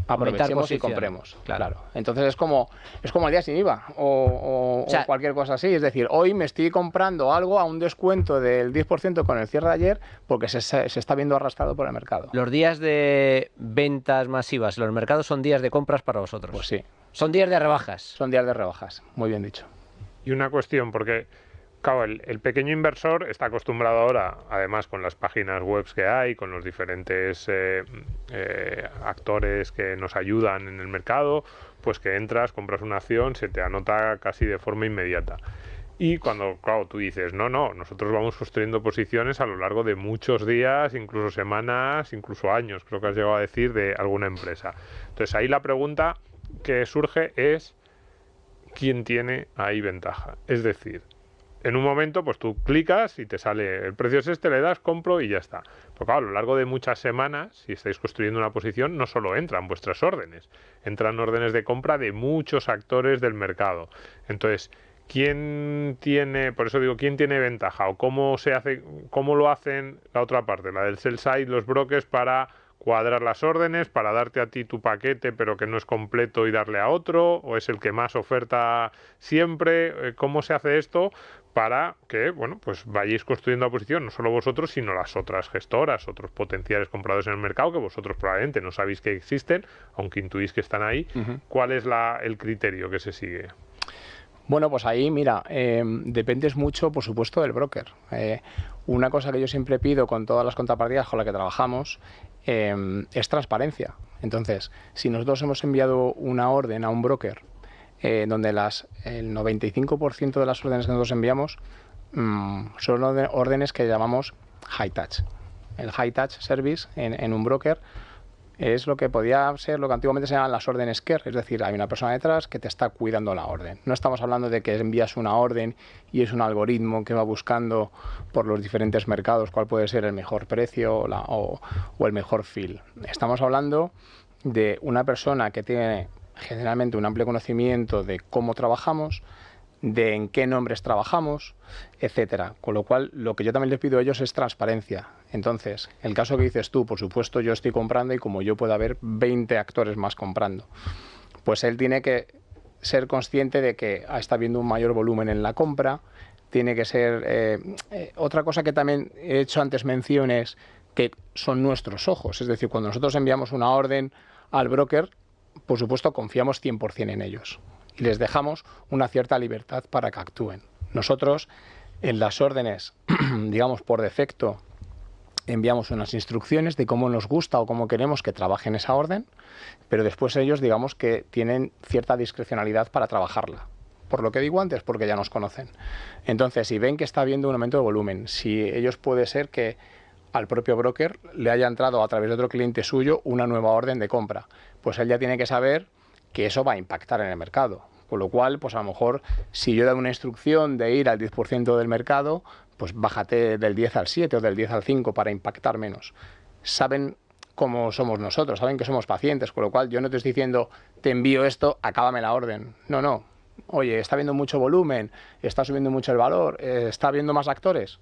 Speaker 5: aprovechemos y compremos. Claro. Entonces es como el día sin IVA o
Speaker 4: sea,
Speaker 5: cualquier cosa así. Es decir, hoy me estoy comprando algo a un descuento del 10% con el cierre de ayer porque se está viendo arrastrado por el mercado.
Speaker 4: Los días de ventas masivas en los mercados son días de compras para vosotros.
Speaker 5: Pues sí.
Speaker 4: Son días de rebajas.
Speaker 5: Son días de rebajas. Muy bien dicho.
Speaker 2: Y una cuestión, porque claro, el pequeño inversor está acostumbrado ahora, además con las páginas web que hay, con los diferentes actores que nos ayudan en el mercado, pues que entras, compras una acción, se te anota casi de forma inmediata. Y cuando, claro, tú dices, no, nosotros vamos construyendo posiciones a lo largo de muchos días, incluso semanas, incluso años, creo que has llegado a decir, de alguna empresa. Entonces ahí la pregunta que surge es, ¿quién tiene ahí ventaja? Es decir, en un momento, pues tú clicas y te sale el precio es este, le das, compro y ya está. Pero claro, a lo largo de muchas semanas, si estáis construyendo una posición, no solo entran vuestras órdenes, entran órdenes de compra de muchos actores del mercado. Entonces, ¿quién tiene, por eso digo, quién tiene ventaja? ¿O cómo se hace, cómo lo hacen la otra parte, la del sell side, los brokers, para cuadrar las órdenes, para darte a ti tu paquete pero que no es completo y darle a otro, o es el que más oferta siempre? ¿Cómo se hace esto para que, bueno, pues vayáis construyendo la posición, no solo vosotros, sino las otras gestoras, otros potenciales compradores en el mercado que vosotros probablemente no sabéis que existen, aunque intuís que están ahí? ¿Cuál es el criterio que se sigue?
Speaker 5: Bueno, pues ahí, mira, dependes mucho, por supuesto, del broker. Una cosa que yo siempre pido con todas las contrapartidas con las que trabajamos es transparencia. Entonces, si nosotros hemos enviado una orden a un broker donde el 95% de las órdenes que nosotros enviamos son órdenes que llamamos high touch. El high touch service en un broker es lo que podía ser lo que antiguamente se llamaban las órdenes care, es decir, hay una persona detrás que te está cuidando la orden. No estamos hablando de que envías una orden y es un algoritmo que va buscando por los diferentes mercados cuál puede ser el mejor precio o el mejor feel. Estamos hablando de una persona que tiene generalmente un amplio conocimiento de cómo trabajamos, de en qué nombres trabajamos, etcétera. Con lo cual, lo que yo también les pido a ellos es transparencia. Entonces, el caso que dices tú, por supuesto, yo estoy comprando y como yo puedo haber 20 actores más comprando, pues él tiene que ser consciente de que está habiendo un mayor volumen en la compra, tiene que ser... otra cosa que también he hecho antes menciones, que son nuestros ojos. Es decir, cuando nosotros enviamos una orden al broker, por supuesto, confiamos 100% en ellos y les dejamos una cierta libertad para que actúen. Nosotros, en las órdenes, digamos, por defecto, enviamos unas instrucciones de cómo nos gusta o cómo queremos que trabajen esa orden, pero después ellos, digamos, que tienen cierta discrecionalidad para trabajarla. Por lo que digo antes, porque ya nos conocen. Entonces, si ven que está habiendo un aumento de volumen, si ellos puede ser que al propio broker le haya entrado a través de otro cliente suyo una nueva orden de compra, pues él ya tiene que saber que eso va a impactar en el mercado. Con lo cual, pues a lo mejor, si yo doy una instrucción de ir al 10% del mercado, pues bájate del 10 al 7 o del 10 al 5 para impactar menos. Saben cómo somos nosotros, saben que somos pacientes, con lo cual yo no te estoy diciendo, te envío esto, acábame la orden. No. Oye, está habiendo mucho volumen, está subiendo mucho el valor, está habiendo más actores.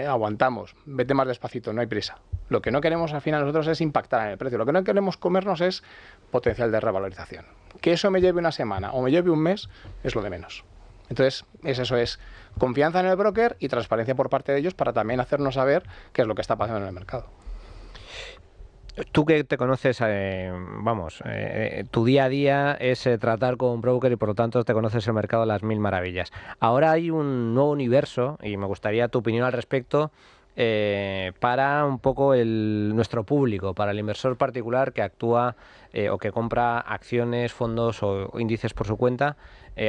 Speaker 5: Aguantamos, vete más despacito, no hay prisa. Lo que no queremos al final nosotros es impactar en el precio, lo que no queremos comernos es potencial de revalorización. Que eso me lleve una semana o me lleve un mes es lo de menos. Entonces, eso es confianza en el broker y transparencia por parte de ellos para también hacernos saber qué es lo que está pasando en el mercado.
Speaker 4: Tú que te conoces, tu día a día es tratar con un broker y por lo tanto te conoces el mercado a las mil maravillas. Ahora hay un nuevo universo y me gustaría tu opinión al respecto para un poco nuestro público, para el inversor particular que actúa o que compra acciones, fondos o índices por su cuenta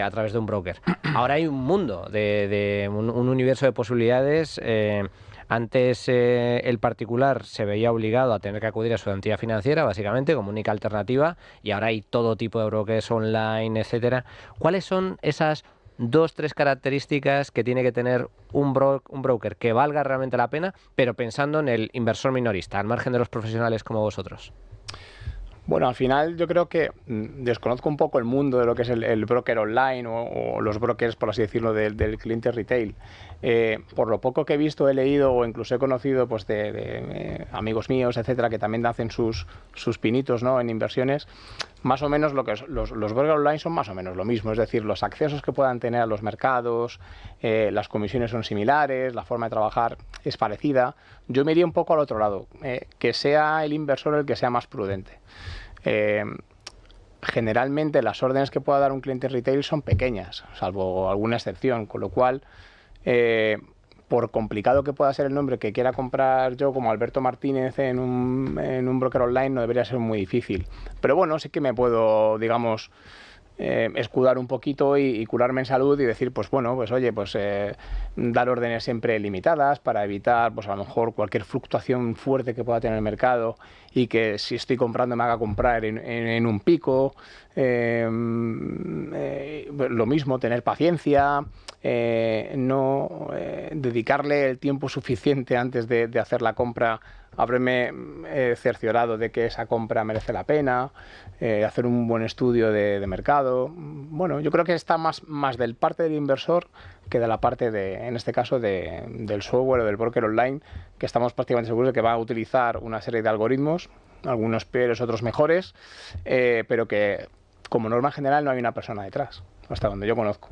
Speaker 4: a través de un broker. Ahora hay un mundo, un universo de posibilidades. Antes el particular se veía obligado a tener que acudir a su entidad financiera, básicamente, como única alternativa, y ahora hay todo tipo de brokers online, etcétera. ¿Cuáles son esas 2-3 características que tiene que tener un broker que valga realmente la pena, pero pensando en el inversor minorista, al margen de los profesionales como vosotros?
Speaker 5: Bueno, al final yo creo que desconozco un poco el mundo de lo que es el broker online o los brokers, por así decirlo, del cliente retail. Por lo poco que he visto, he leído o incluso he conocido pues de amigos míos, etcétera, que también hacen sus pinitos, ¿no?, en inversiones. Más o menos lo que los brokers online son más o menos lo mismo, es decir, los accesos que puedan tener a los mercados, las comisiones son similares, la forma de trabajar es parecida. Yo me iría un poco al otro lado, que sea el inversor el que sea más prudente. Generalmente las órdenes que pueda dar un cliente retail son pequeñas, salvo alguna excepción, con lo cual, por complicado que pueda ser el nombre que quiera comprar yo como Alberto Martínez en un broker online, no debería ser muy difícil. Pero bueno, sí que me puedo, digamos, escudar un poquito y curarme en salud y decir, pues bueno, pues oye, pues dar órdenes siempre limitadas para evitar, pues a lo mejor cualquier fluctuación fuerte que pueda tener el mercado y que si estoy comprando me haga comprar en un pico. Lo mismo, tener paciencia, no dedicarle el tiempo suficiente antes de hacer la compra, haberme cerciorado de que esa compra merece la pena, hacer un buen estudio de mercado. Bueno, yo creo que está más del parte del inversor que de la parte en este caso, del software o del broker online, que estamos prácticamente seguros de que va a utilizar una serie de algoritmos, algunos peores, otros mejores, pero que como norma general no hay una persona detrás, hasta donde yo conozco.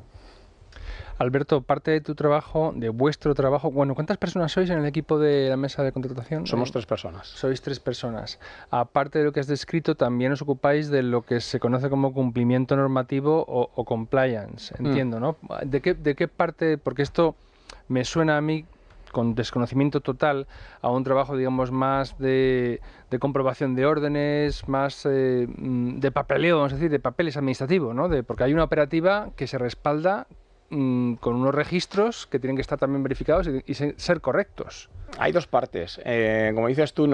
Speaker 3: Alberto, parte de tu trabajo, de vuestro trabajo, bueno, ¿cuántas personas sois en el equipo de la mesa de contratación?
Speaker 5: Somos 3 personas.
Speaker 3: Sois 3 personas. Aparte de lo que has descrito, también os ocupáis de lo que se conoce como cumplimiento normativo o compliance, entiendo, ¿no? ¿De qué parte? Porque esto me suena a mí, con desconocimiento total, a un trabajo, digamos, más de comprobación de órdenes, más de papeleo, vamos a decir, de papeles administrativos, ¿no? Porque hay una operativa que se respalda con unos registros que tienen que estar también verificados y ser correctos.
Speaker 5: Hay 2 partes. Como dices tú,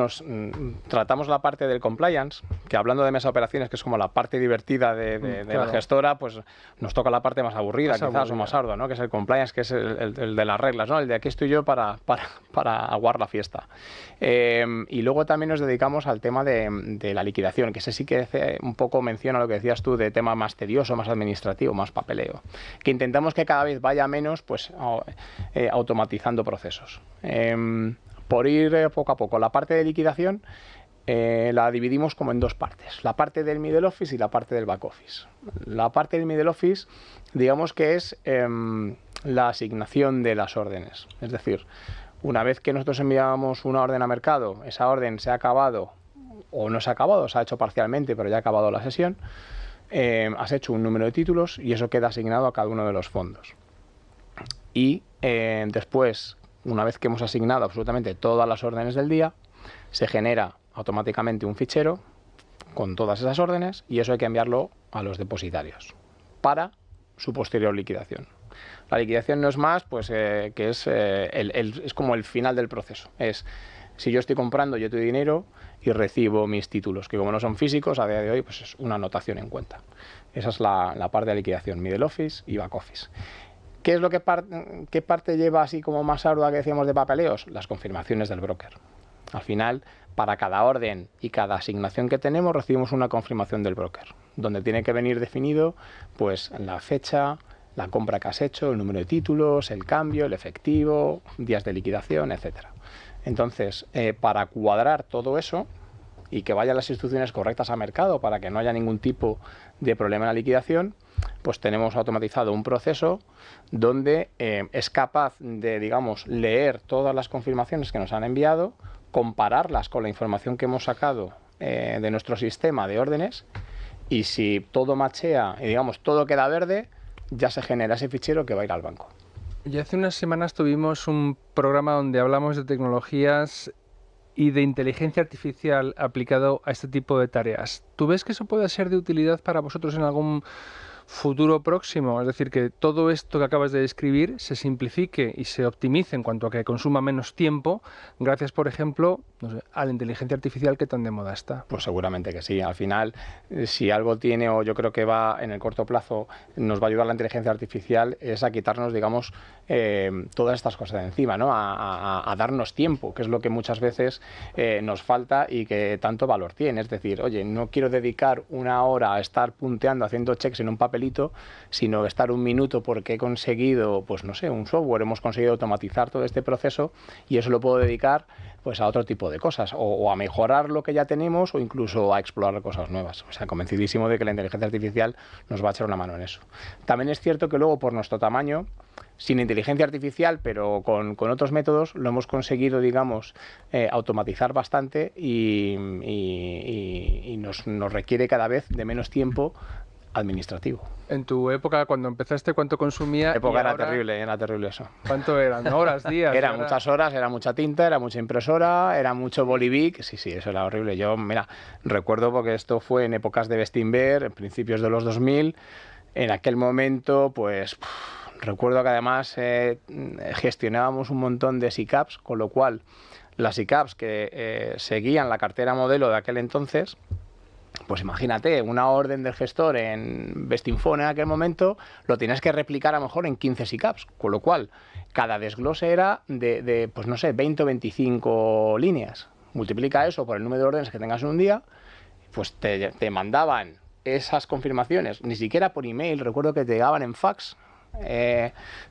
Speaker 5: tratamos la parte del compliance, que hablando de mesa de operaciones, que es como la parte divertida de la gestora, pues nos toca la parte más aburrida, quizás, o más ardua, ¿no?, que es el compliance, que es el de las reglas, ¿no?, el de aquí estoy yo para aguar la fiesta. Y luego también nos dedicamos al tema de la liquidación, que ese sí que un poco menciona lo que decías tú, de tema más tedioso, más administrativo, más papeleo, que intentamos que cada vez vaya menos, pues automatizando procesos. Por ir poco a poco, la parte de liquidación la dividimos como en 2 partes, la parte del middle office y la parte del back office. La parte del middle office, digamos que es la asignación de las órdenes, es decir, una vez que nosotros enviamos una orden a mercado, esa orden se ha acabado o no se ha acabado, se ha hecho parcialmente, pero ya ha acabado la sesión, has hecho un número de títulos y eso queda asignado a cada uno de los fondos. Y después, una vez que hemos asignado absolutamente todas las órdenes del día, se genera automáticamente un fichero con todas esas órdenes y eso hay que enviarlo a los depositarios para su posterior liquidación. La liquidación no es más, pues que es como el final del proceso. Es si yo estoy comprando, yo te doy dinero y recibo mis títulos, que como no son físicos, a día de hoy pues es una anotación en cuenta. Esa es la parte de liquidación, middle office y back office. ¿Qué es lo que qué parte lleva así como más ardua que decíamos de papeleos? Las confirmaciones del broker. Al final, para cada orden y cada asignación que tenemos, recibimos una confirmación del broker, donde tiene que venir definido pues la fecha, la compra que has hecho, el número de títulos, el cambio, el efectivo, días de liquidación, etcétera. Entonces, para cuadrar todo eso y que vayan las instrucciones correctas a mercado para que no haya ningún tipo de problema en la liquidación, pues tenemos automatizado un proceso donde es capaz de, digamos, leer todas las confirmaciones que nos han enviado, compararlas con la información que hemos sacado de nuestro sistema de órdenes y si todo machea y, digamos, todo queda verde, ya se genera ese fichero que va a ir al banco.
Speaker 3: Y hace unas semanas tuvimos un programa donde hablamos de tecnologías y de inteligencia artificial aplicado a este tipo de tareas. ¿Tú ves que eso puede ser de utilidad para vosotros en algún futuro próximo, es decir, que todo esto que acabas de describir se simplifique y se optimice en cuanto a que consuma menos tiempo, gracias, por ejemplo, no sé, a la inteligencia artificial que tan de moda está?
Speaker 5: Pues seguramente que sí. Al final, si algo tiene, o yo creo que va en el corto plazo, nos va a ayudar la inteligencia artificial, es a quitarnos, digamos, todas estas cosas de encima, ¿no? A darnos tiempo, que es lo que muchas veces nos falta y que tanto valor tiene. Es decir, oye, no quiero dedicar una hora a estar punteando, haciendo checks en un papelito, sino estar un minuto porque he conseguido, pues no sé, un software, hemos conseguido automatizar todo este proceso y eso lo puedo dedicar pues a otro tipo de cosas, o a mejorar lo que ya tenemos o incluso a explorar cosas nuevas. O sea, convencidísimo de que la inteligencia artificial nos va a echar una mano en eso. También es cierto que luego, por nuestro tamaño, sin inteligencia artificial, pero con otros métodos, lo hemos conseguido, digamos, automatizar bastante y nos requiere cada vez de menos tiempo administrativo.
Speaker 3: En tu época, cuando empezaste, ¿cuánto consumía?
Speaker 5: Época era
Speaker 3: ahora,
Speaker 5: terrible eso.
Speaker 3: ¿cuánto eran? ¿Horas, días?
Speaker 5: Eran muchas horas, era mucha tinta, era mucha impresora, era mucho bolivic. Sí, eso era horrible. Yo, mira, recuerdo porque esto fue en épocas de Bestinver, en principios de los 2000. En aquel momento, pues, recuerdo que además gestionábamos un montón de SICAPs, con lo cual las SICAPs que seguían la cartera modelo de aquel entonces, pues imagínate, una orden del gestor en Bestinphone en aquel momento lo tienes que replicar a lo mejor en 15 SICAPs, con lo cual cada desglose era de pues no sé, 20 o 25 líneas. Multiplica eso por el número de órdenes que tengas en un día, pues te mandaban esas confirmaciones, ni siquiera por email, recuerdo que te llegaban en fax.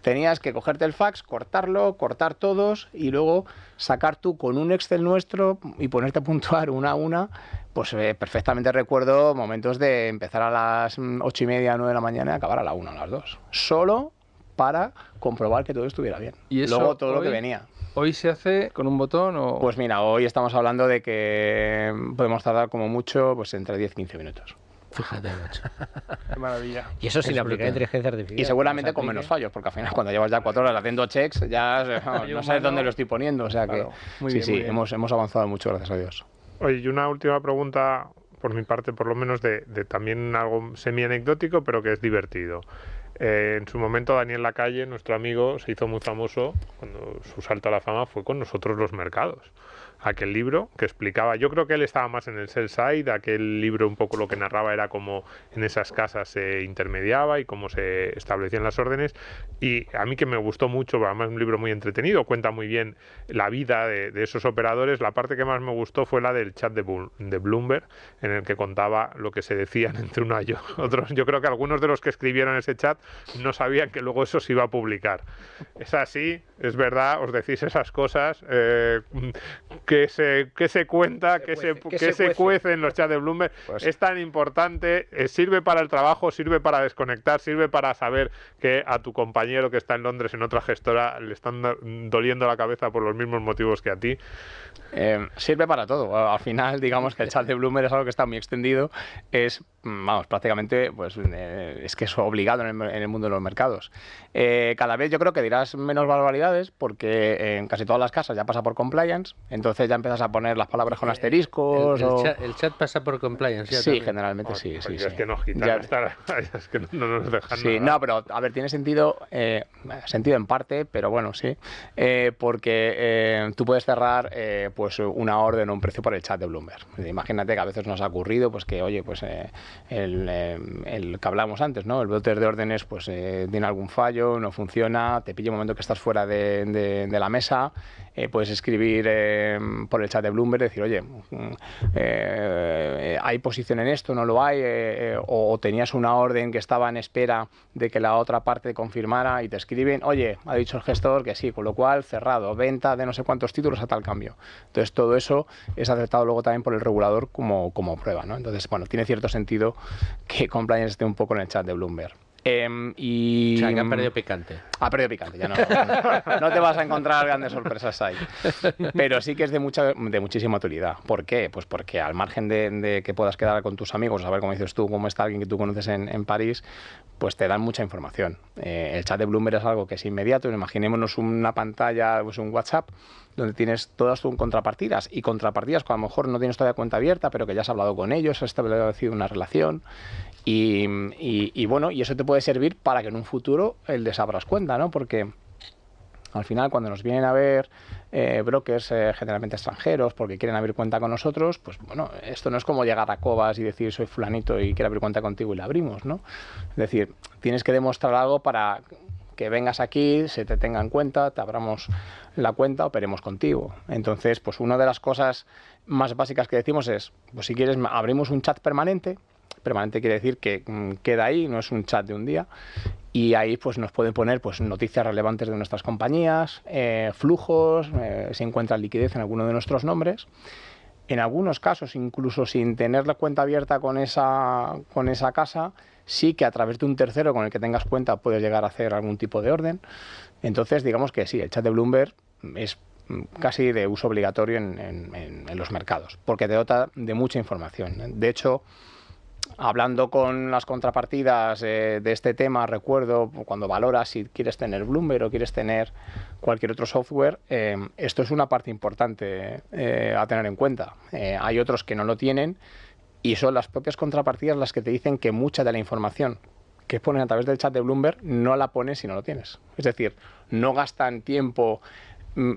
Speaker 5: Tenías que cogerte el fax, cortarlo, cortar todos y luego sacar tú con un Excel nuestro y ponerte a puntuar una a una. Pues perfectamente recuerdo momentos de empezar a las 8:30, 9 de la mañana y acabar a la 1, a las 2. Solo para comprobar que todo estuviera bien.
Speaker 3: ¿Y eso
Speaker 5: luego todo
Speaker 3: hoy,
Speaker 5: lo que venía.
Speaker 3: ¿Hoy se hace con un botón o...?
Speaker 5: Pues mira, hoy estamos hablando de que podemos tardar como mucho pues entre 10 y 15 minutos.
Speaker 1: Fíjate, macho.
Speaker 3: Qué maravilla.
Speaker 4: Y eso sin aplicar inteligencia artificial.
Speaker 5: Y seguramente con menos fallos, porque al final cuando llevas ya 4 horas haciendo checks, ya no sabes dónde lo estoy poniendo. O sea que
Speaker 3: Claro, muy
Speaker 5: sí,
Speaker 3: bien,
Speaker 5: sí,
Speaker 3: muy bien.
Speaker 5: hemos avanzado mucho, gracias a Dios.
Speaker 2: Oye, y una última pregunta, por mi parte, por lo menos, de también algo semi-anecdótico, pero que es divertido. En su momento, Daniel Lacalle, nuestro amigo, se hizo muy famoso cuando su salto a la fama fue con Nosotros los Mercados. Aquel libro que explicaba, yo creo que él estaba más en el sell side, aquel libro un poco lo que narraba era cómo en esas casas se intermediaba y cómo se establecían las órdenes, y a mí que me gustó mucho, además es un libro muy entretenido, cuenta muy bien la vida de esos operadores. La parte que más me gustó fue la del chat de Bloomberg, en el que contaba lo que se decían entre uno y otros. Yo creo que algunos de los que escribieron ese chat no sabían que luego eso se iba a publicar. Es así, es verdad, os decís esas cosas, que se cuenta, que se cuece en los chats de Bloomberg. Pues es tan importante, sirve para el trabajo, sirve para desconectar, sirve para saber que a tu compañero que está en Londres en otra gestora le están doliendo la cabeza por los mismos motivos que a ti.
Speaker 5: Sirve para todo. Al final, digamos que el chat de Bloomberg es algo que está muy extendido. Es, vamos, prácticamente, pues es que es obligado en el mundo de los mercados. Cada vez yo creo que dirás menos barbaridades porque en casi todas las casas ya pasa por compliance, entonces ya empiezas a poner las palabras con asteriscos.
Speaker 1: El chat pasa por compliance.
Speaker 5: Sí, generalmente sí.
Speaker 2: Es que nos quitan es que no nos dejan
Speaker 5: sí,
Speaker 2: nada.
Speaker 5: No, pero a ver, tiene sentido en parte, pero bueno, sí, porque tú puedes cerrar pues una orden o un precio por el chat de Bloomberg. Imagínate que a veces nos ha ocurrido pues que, oye, pues el que hablábamos antes, ¿no? El broker de órdenes pues tiene algún fallo, no funciona, te pilla un momento que estás fuera de la mesa, puedes escribir por el chat de Bloomberg, decir, oye, ¿hay posición en esto? ¿No lo hay? O tenías una orden que estaba en espera de que la otra parte confirmara y te escriben, oye, ha dicho el gestor que sí, con lo cual cerrado, venta de no sé cuántos títulos a tal cambio. Entonces todo eso es aceptado luego también por el regulador como prueba, ¿no? Entonces, bueno, tiene cierto sentido que compliance esté un poco en el chat de Bloomberg.
Speaker 1: O sea, que ha perdido picante.
Speaker 5: Ha perdido picante, ya no te vas a encontrar grandes sorpresas ahí. Pero sí que es de muchísima utilidad. ¿Por qué? Pues porque al margen de que puedas quedar con tus amigos, saber, como dices tú, cómo está alguien que tú conoces en París, pues te dan mucha información. El chat de Bloomberg es algo que es inmediato. Imaginémonos una pantalla, pues un WhatsApp, donde tienes todas tus contrapartidas y contrapartidas que a lo mejor no tienes todavía cuenta abierta, pero que ya has hablado con ellos, has establecido una relación. Y bueno, y eso te puede servir para que en un futuro les abras cuenta, ¿no? Porque al final, cuando nos vienen a ver brokers generalmente extranjeros porque quieren abrir cuenta con nosotros, pues bueno, esto no es como llegar a Cobas y decir soy fulanito y quiero abrir cuenta contigo y la abrimos, ¿no? Es decir, tienes que demostrar algo para que vengas aquí, se te tenga en cuenta, te abramos la cuenta, operemos contigo. Entonces, pues una de las cosas más básicas que decimos es, pues si quieres, abrimos un chat permanente. Permanente quiere decir que queda ahí, no es un chat de un día, y ahí pues nos pueden poner pues noticias relevantes de nuestras compañías, flujos, si encuentran liquidez en alguno de nuestros nombres. En algunos casos, incluso sin tener la cuenta abierta con esa casa, sí que a través de un tercero con el que tengas cuenta puedes llegar a hacer algún tipo de orden. Entonces, digamos que sí, el chat de Bloomberg es casi de uso obligatorio en los mercados, porque te dota de mucha información. De hecho, hablando con las contrapartidas de este tema, recuerdo cuando valoras si quieres tener Bloomberg o quieres tener cualquier otro software, esto es una parte importante a tener en cuenta. Hay otros que no lo tienen y son las propias contrapartidas las que te dicen que mucha de la información que ponen a través del chat de Bloomberg no la pones si no lo tienes. Es decir, no gastan tiempo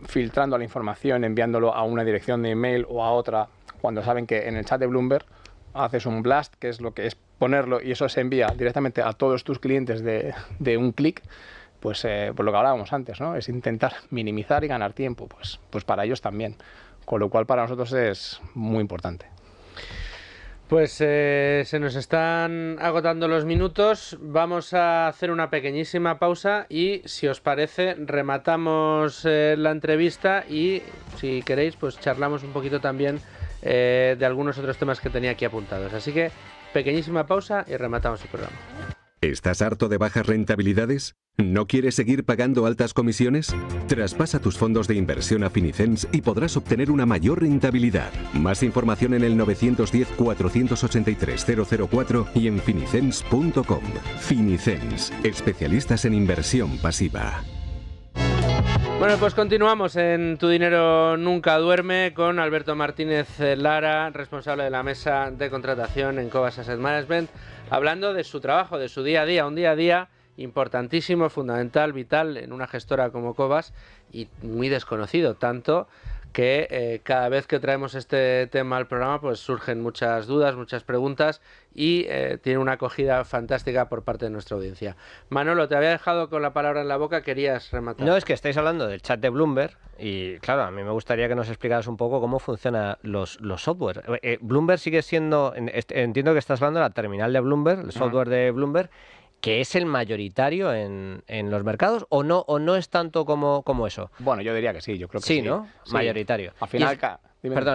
Speaker 5: filtrando la información, enviándolo a una dirección de email o a otra, cuando saben que en el chat de Bloomberg haces un blast, que es lo que es ponerlo, y eso se envía directamente a todos tus clientes de un clic, pues por lo que hablábamos antes, ¿no? Es intentar minimizar y ganar tiempo, pues para ellos también. Con lo cual para nosotros es muy importante.
Speaker 1: Pues se nos están agotando los minutos, vamos a hacer una pequeñísima pausa y si os parece rematamos la entrevista y si queréis pues charlamos un poquito también de algunos otros temas que tenía aquí apuntados. Así que pequeñísima pausa y rematamos el programa.
Speaker 6: ¿Estás harto de bajas rentabilidades? ¿No quieres seguir pagando altas comisiones? Traspasa tus fondos de inversión a Finicens y podrás obtener una mayor rentabilidad. Más información en el 910-483-004 y en finicens.com. Finicens, especialistas en inversión pasiva.
Speaker 1: Bueno, pues continuamos en Tu Dinero Nunca Duerme con Alberto Martínez Lara, responsable de la mesa de contratación en Cobas Asset Management, hablando de su trabajo, de su día a día, un día a día importantísimo, fundamental, vital en una gestora como Cobas y muy desconocido, tanto que cada vez que traemos este tema al programa pues surgen muchas dudas, muchas preguntas y tiene una acogida fantástica por parte de nuestra audiencia. Manolo, te había dejado con la palabra en la boca, querías rematar.
Speaker 4: No, es que estáis hablando del chat de Bloomberg y claro, a mí me gustaría que nos explicaras un poco cómo funcionan los software. Bloomberg sigue siendo, entiendo que estás hablando de la terminal de Bloomberg, el software de Bloomberg, que es el mayoritario en los mercados o no es tanto como eso.
Speaker 5: Bueno, yo diría que sí, yo creo que
Speaker 4: sí.
Speaker 5: Sí,
Speaker 4: ¿no?
Speaker 5: Sí.
Speaker 4: Mayoritario.
Speaker 5: Al final,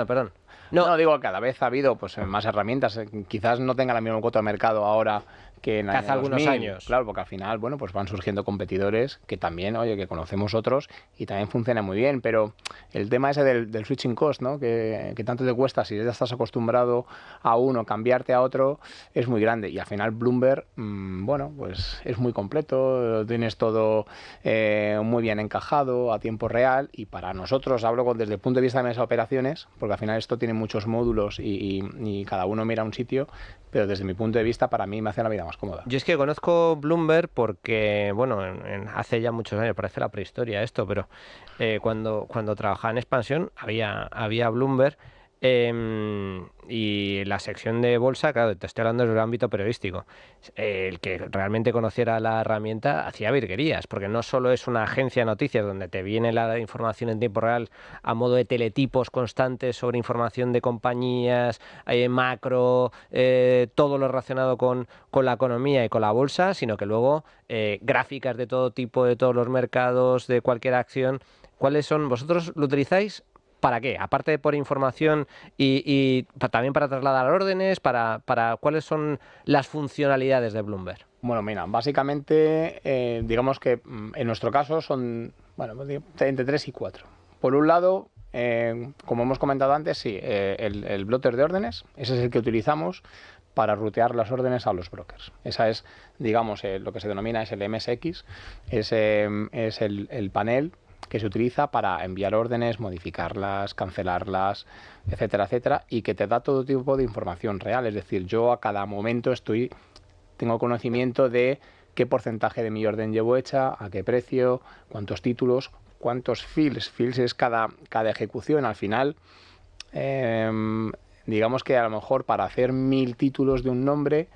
Speaker 4: Perdón.
Speaker 5: No, digo, cada vez ha habido pues más herramientas. Quizás no tenga la misma cuota de mercado ahora que en
Speaker 4: hace algunos años.
Speaker 5: Claro, porque al final, bueno, pues van surgiendo competidores que también, oye, que conocemos otros y también funcionan muy bien. Pero el tema ese del switching cost, ¿no? Que tanto te cuesta si ya estás acostumbrado a uno, cambiarte a otro, es muy grande. Y al final Bloomberg, bueno, pues es muy completo, lo tienes todo muy bien encajado, a tiempo real. Y para nosotros, hablo desde el punto de vista de mesa de operaciones, porque al final esto tiene muchos módulos y cada uno mira un sitio, pero desde mi punto de vista, para mí me hace la vida más cómoda.
Speaker 4: Yo es que conozco Bloomberg porque, bueno, hace ya muchos años, parece la prehistoria esto, pero cuando trabajaba en Expansión había Bloomberg y la sección de bolsa, claro, te estoy hablando del ámbito periodístico. El que realmente conociera la herramienta hacía virguerías, porque no solo es una agencia de noticias donde te viene la información en tiempo real a modo de teletipos constantes sobre información de compañías, macro, todo lo relacionado con la economía y con la bolsa, sino que luego gráficas de todo tipo, de todos los mercados, de cualquier acción. ¿Cuáles son? ¿Vosotros lo utilizáis ¿Para qué? Aparte de por información y también para trasladar órdenes, para ¿cuáles son las funcionalidades de Bloomberg?
Speaker 5: Bueno, mira, básicamente, digamos que en nuestro caso son, bueno, entre 3 y 4. Por un lado, como hemos comentado antes, sí, el plotter de órdenes, ese es el que utilizamos para rutear las órdenes a los brokers. Esa es, digamos, lo que se denomina es el MSX, es el panel que se utiliza para enviar órdenes, modificarlas, cancelarlas, etcétera, etcétera, y que te da todo tipo de información real. Es decir, yo a cada momento tengo conocimiento de qué porcentaje de mi orden llevo hecha, a qué precio, cuántos títulos, cuántos fills. Fills es cada ejecución. Al final, digamos que a lo mejor para hacer 1000 títulos de un nombre,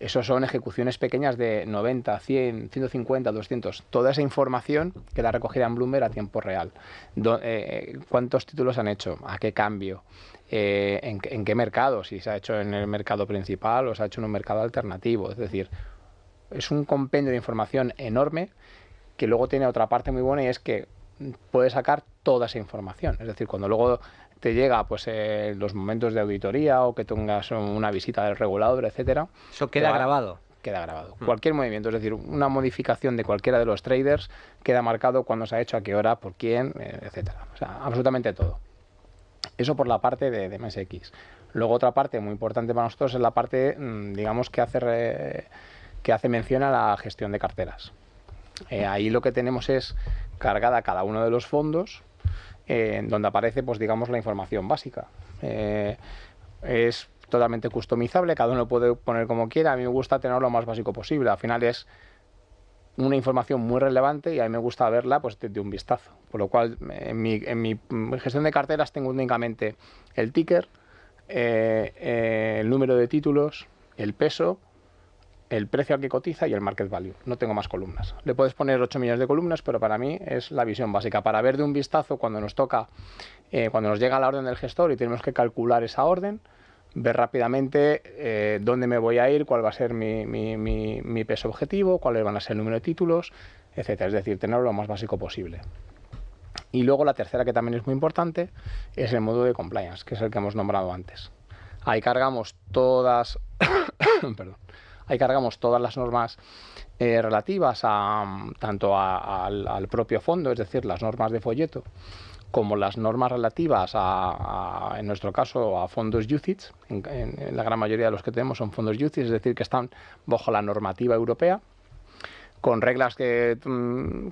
Speaker 5: esos son ejecuciones pequeñas de 90, 100, 150, 200. Toda esa información queda recogida en Bloomberg a tiempo real. ¿Cuántos títulos han hecho? ¿A qué cambio? ¿En qué mercado? Si se ha hecho en el mercado principal o se ha hecho en un mercado alternativo. Es decir, es un compendio de información enorme que luego tiene otra parte muy buena y es que puedes sacar toda esa información. Es decir, cuando luego te llega pues los momentos de auditoría o que tengas una visita del regulador, etcétera.
Speaker 4: Eso queda grabado.
Speaker 5: Queda grabado. Cualquier movimiento, es decir, una modificación de cualquiera de los traders queda marcado cuándo se ha hecho, a qué hora, por quién, etcétera. O sea, absolutamente todo. Eso por la parte de MSX. Luego otra parte muy importante para nosotros es la parte, digamos, que hace mención a la gestión de carteras. Ahí lo que tenemos es cargada cada uno de los fondos, donde aparece, pues digamos, la información básica. Es totalmente customizable, cada uno lo puede poner como quiera. A mí me gusta tenerlo lo más básico posible. Al final es una información muy relevante y a mí me gusta verla pues de un vistazo. Por lo cual, en mi gestión de carteras tengo únicamente el ticker, el número de títulos, el peso, el precio al que cotiza y el market value. No tengo más columnas. Le puedes poner 8 millones de columnas, pero para mí es la visión básica. Para ver de un vistazo cuando nos toca, cuando nos llega la orden del gestor y tenemos que calcular esa orden, ver rápidamente dónde me voy a ir, cuál va a ser mi peso objetivo, cuáles van a ser el número de títulos, etcétera. Es decir, tenerlo lo más básico posible. Y luego la tercera, que también es muy importante, es el módulo de compliance, que es el que hemos nombrado antes. Ahí cargamos todas perdón. Ahí cargamos todas las normas relativas tanto al propio fondo, es decir, las normas de folleto, como las normas relativas en nuestro caso, a fondos UCITS. En la gran mayoría de los que tenemos son fondos UCITS, es decir, que están bajo la normativa europea, con reglas que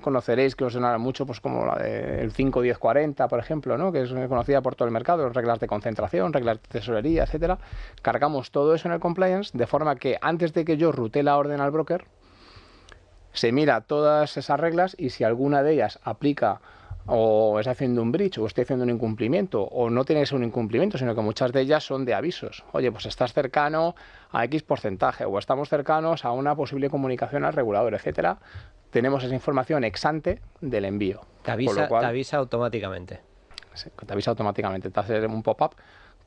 Speaker 5: conoceréis, que os sonarán mucho, pues como la del 5-10-40, por ejemplo, ¿no? Que es conocida por todo el mercado, reglas de concentración, reglas de tesorería, etcétera. Cargamos todo eso en el compliance, de forma que antes de que yo rutee la orden al broker, se mira todas esas reglas y si alguna de ellas aplica o está haciendo un breach o estoy haciendo un incumplimiento o no tiene que ser un incumplimiento, sino que muchas de ellas son de avisos. Oye, pues estás cercano a X porcentaje o estamos cercanos a una posible comunicación al regulador, etcétera. Tenemos esa información ex ante del envío.
Speaker 4: Te avisa automáticamente.
Speaker 5: Sí, te avisa automáticamente. Te hace un pop-up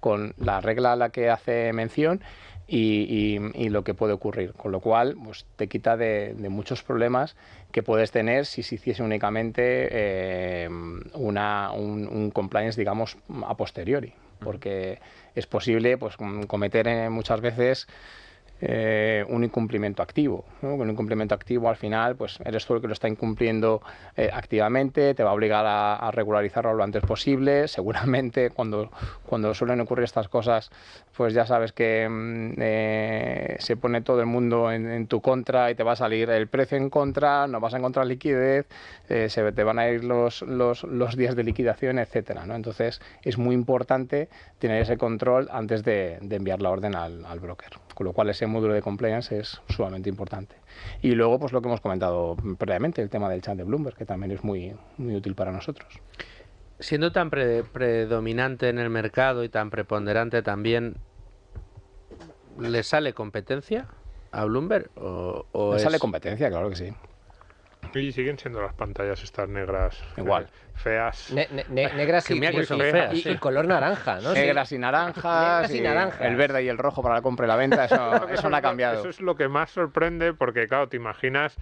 Speaker 5: con la regla a la que hace mención y lo que puede ocurrir, con lo cual pues, te quita de muchos problemas que puedes tener si se hiciese únicamente un compliance, digamos, a posteriori, porque es posible pues, cometer muchas veces un incumplimiento activo, ¿no? Un incumplimiento activo al final pues eres tú el que lo está incumpliendo activamente, te va a obligar a regularizarlo lo antes posible. Seguramente cuando suelen ocurrir estas cosas pues ya sabes que se pone todo el mundo en tu contra y te va a salir el precio en contra, no vas a encontrar liquidez, te van a ir los días de liquidación, etcétera, ¿no? Entonces es muy importante tener ese control antes de enviar la orden al broker, con lo cual ese módulo de compliance es sumamente importante. Y luego, pues lo que hemos comentado previamente, el tema del chat de Bloomberg, que también es muy, muy útil para nosotros.
Speaker 1: Siendo tan predominante en el mercado y tan preponderante también, ¿le sale competencia a Bloomberg?
Speaker 5: ¿Le sale competencia? Claro que sí.
Speaker 2: Y siguen siendo las pantallas estas negras.
Speaker 5: Igual.
Speaker 2: Feas.
Speaker 4: Negras y color naranja, ¿no?
Speaker 5: Negras y naranjas.
Speaker 4: Negras y naranjas.
Speaker 5: El verde y el rojo para la compra y la venta, eso no ha cambiado.
Speaker 2: Eso es lo que más sorprende porque, claro, te imaginas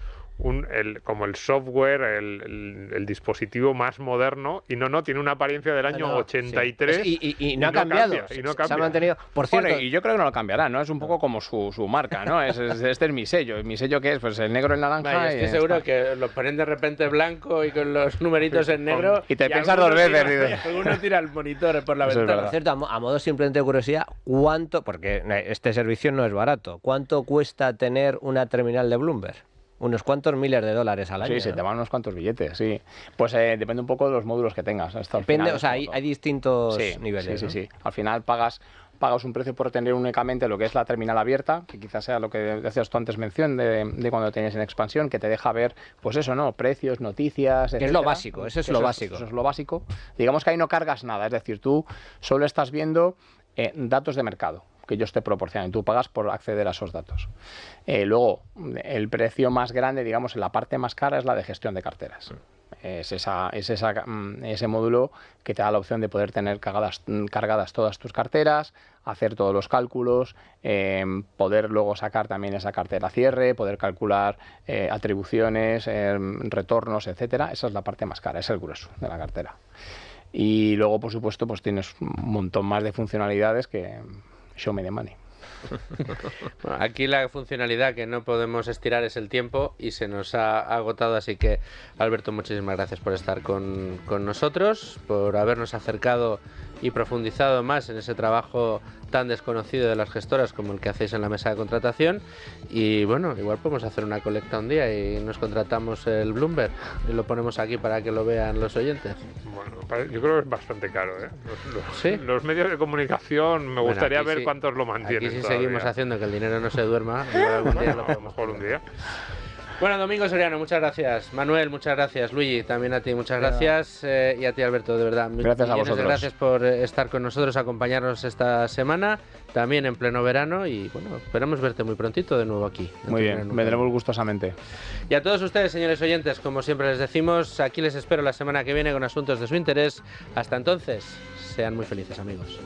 Speaker 2: como el software, el dispositivo más moderno, y no, tiene una apariencia del año 83
Speaker 4: y no ha cambiado, se ha mantenido. Por cierto,
Speaker 5: bueno, y yo creo que no lo cambiará, ¿no? Es un poco como su marca, ¿no? Este es mi sello. ¿Mi sello qué es? Pues el negro, el naranja.
Speaker 1: Estoy seguro que lo ponen de repente blanco y con los numeritos en negro.
Speaker 5: Y te piensas dos veces.
Speaker 1: Alguno tira el monitor por la
Speaker 5: Eso es
Speaker 1: ventana.
Speaker 5: verdad.
Speaker 4: por cierto, a modo simplemente de curiosidad, ¿cuánto, porque este servicio no es barato, cuánto cuesta tener una terminal de Bloomberg? Unos cuantos miles de dólares al año.
Speaker 5: Sí, se te van unos cuantos billetes, sí. Pues depende un poco de los módulos que tengas.
Speaker 4: Depende, o sea, hay distintos niveles.
Speaker 5: Sí,
Speaker 4: ¿no?
Speaker 5: sí. Al final pagas un precio por tener únicamente lo que es la terminal abierta, que quizás sea lo que hacías tú antes mención de cuando tenías en expansión, que te deja ver, pues eso, ¿no? Precios, noticias,
Speaker 4: Que
Speaker 5: etcétera.
Speaker 4: es lo básico, eso es lo básico.
Speaker 5: Eso es lo básico. Digamos que ahí no cargas nada, es decir, tú solo estás viendo datos de mercado que ellos te proporcionan. Tú pagas por acceder a esos datos. Luego, el precio más grande, digamos, en la parte más cara es la de gestión de carteras. Es ese módulo que te da la opción de poder tener cargadas todas tus carteras, hacer todos los cálculos, poder luego sacar también esa cartera cierre, poder calcular atribuciones, retornos, etcétera. Esa es la parte más cara, es el grueso de la cartera. Y luego, por supuesto, pues tienes un montón más de funcionalidades que show me the money.
Speaker 1: Bueno, aquí la funcionalidad que no podemos estirar es el tiempo y se nos ha agotado, así que Alberto, muchísimas gracias por estar con nosotros, por habernos acercado y profundizado más en ese trabajo tan desconocido de las gestoras como el que hacéis en la mesa de contratación. Y bueno, igual podemos hacer una colecta un día y nos contratamos el Bloomberg y lo ponemos aquí para que lo vean los oyentes.
Speaker 2: Bueno, yo creo que es bastante caro, ¿eh?
Speaker 1: ¿Sí?
Speaker 2: Los medios de comunicación, me gustaría ver
Speaker 1: sí,
Speaker 2: cuántos lo mantienen.
Speaker 1: Aquí si
Speaker 2: todavía.
Speaker 1: seguimos haciendo que el dinero no se duerma, igual algún día lo
Speaker 2: A lo
Speaker 1: podemos
Speaker 2: mejor un día.
Speaker 1: Bueno, Domingo Soriano, muchas gracias. Manuel, muchas gracias. Luigi, también a ti, muchas gracias. Y a ti, Alberto, de verdad.
Speaker 5: Gracias a vosotros.
Speaker 1: Gracias por estar con nosotros, acompañarnos esta semana, también en pleno verano. Y bueno, esperamos verte muy prontito de nuevo aquí.
Speaker 5: Muy bien, vendremos gustosamente.
Speaker 1: Y a todos ustedes, señores oyentes, como siempre les decimos, aquí les espero la semana que viene con asuntos de su interés. Hasta entonces, sean muy felices, amigos.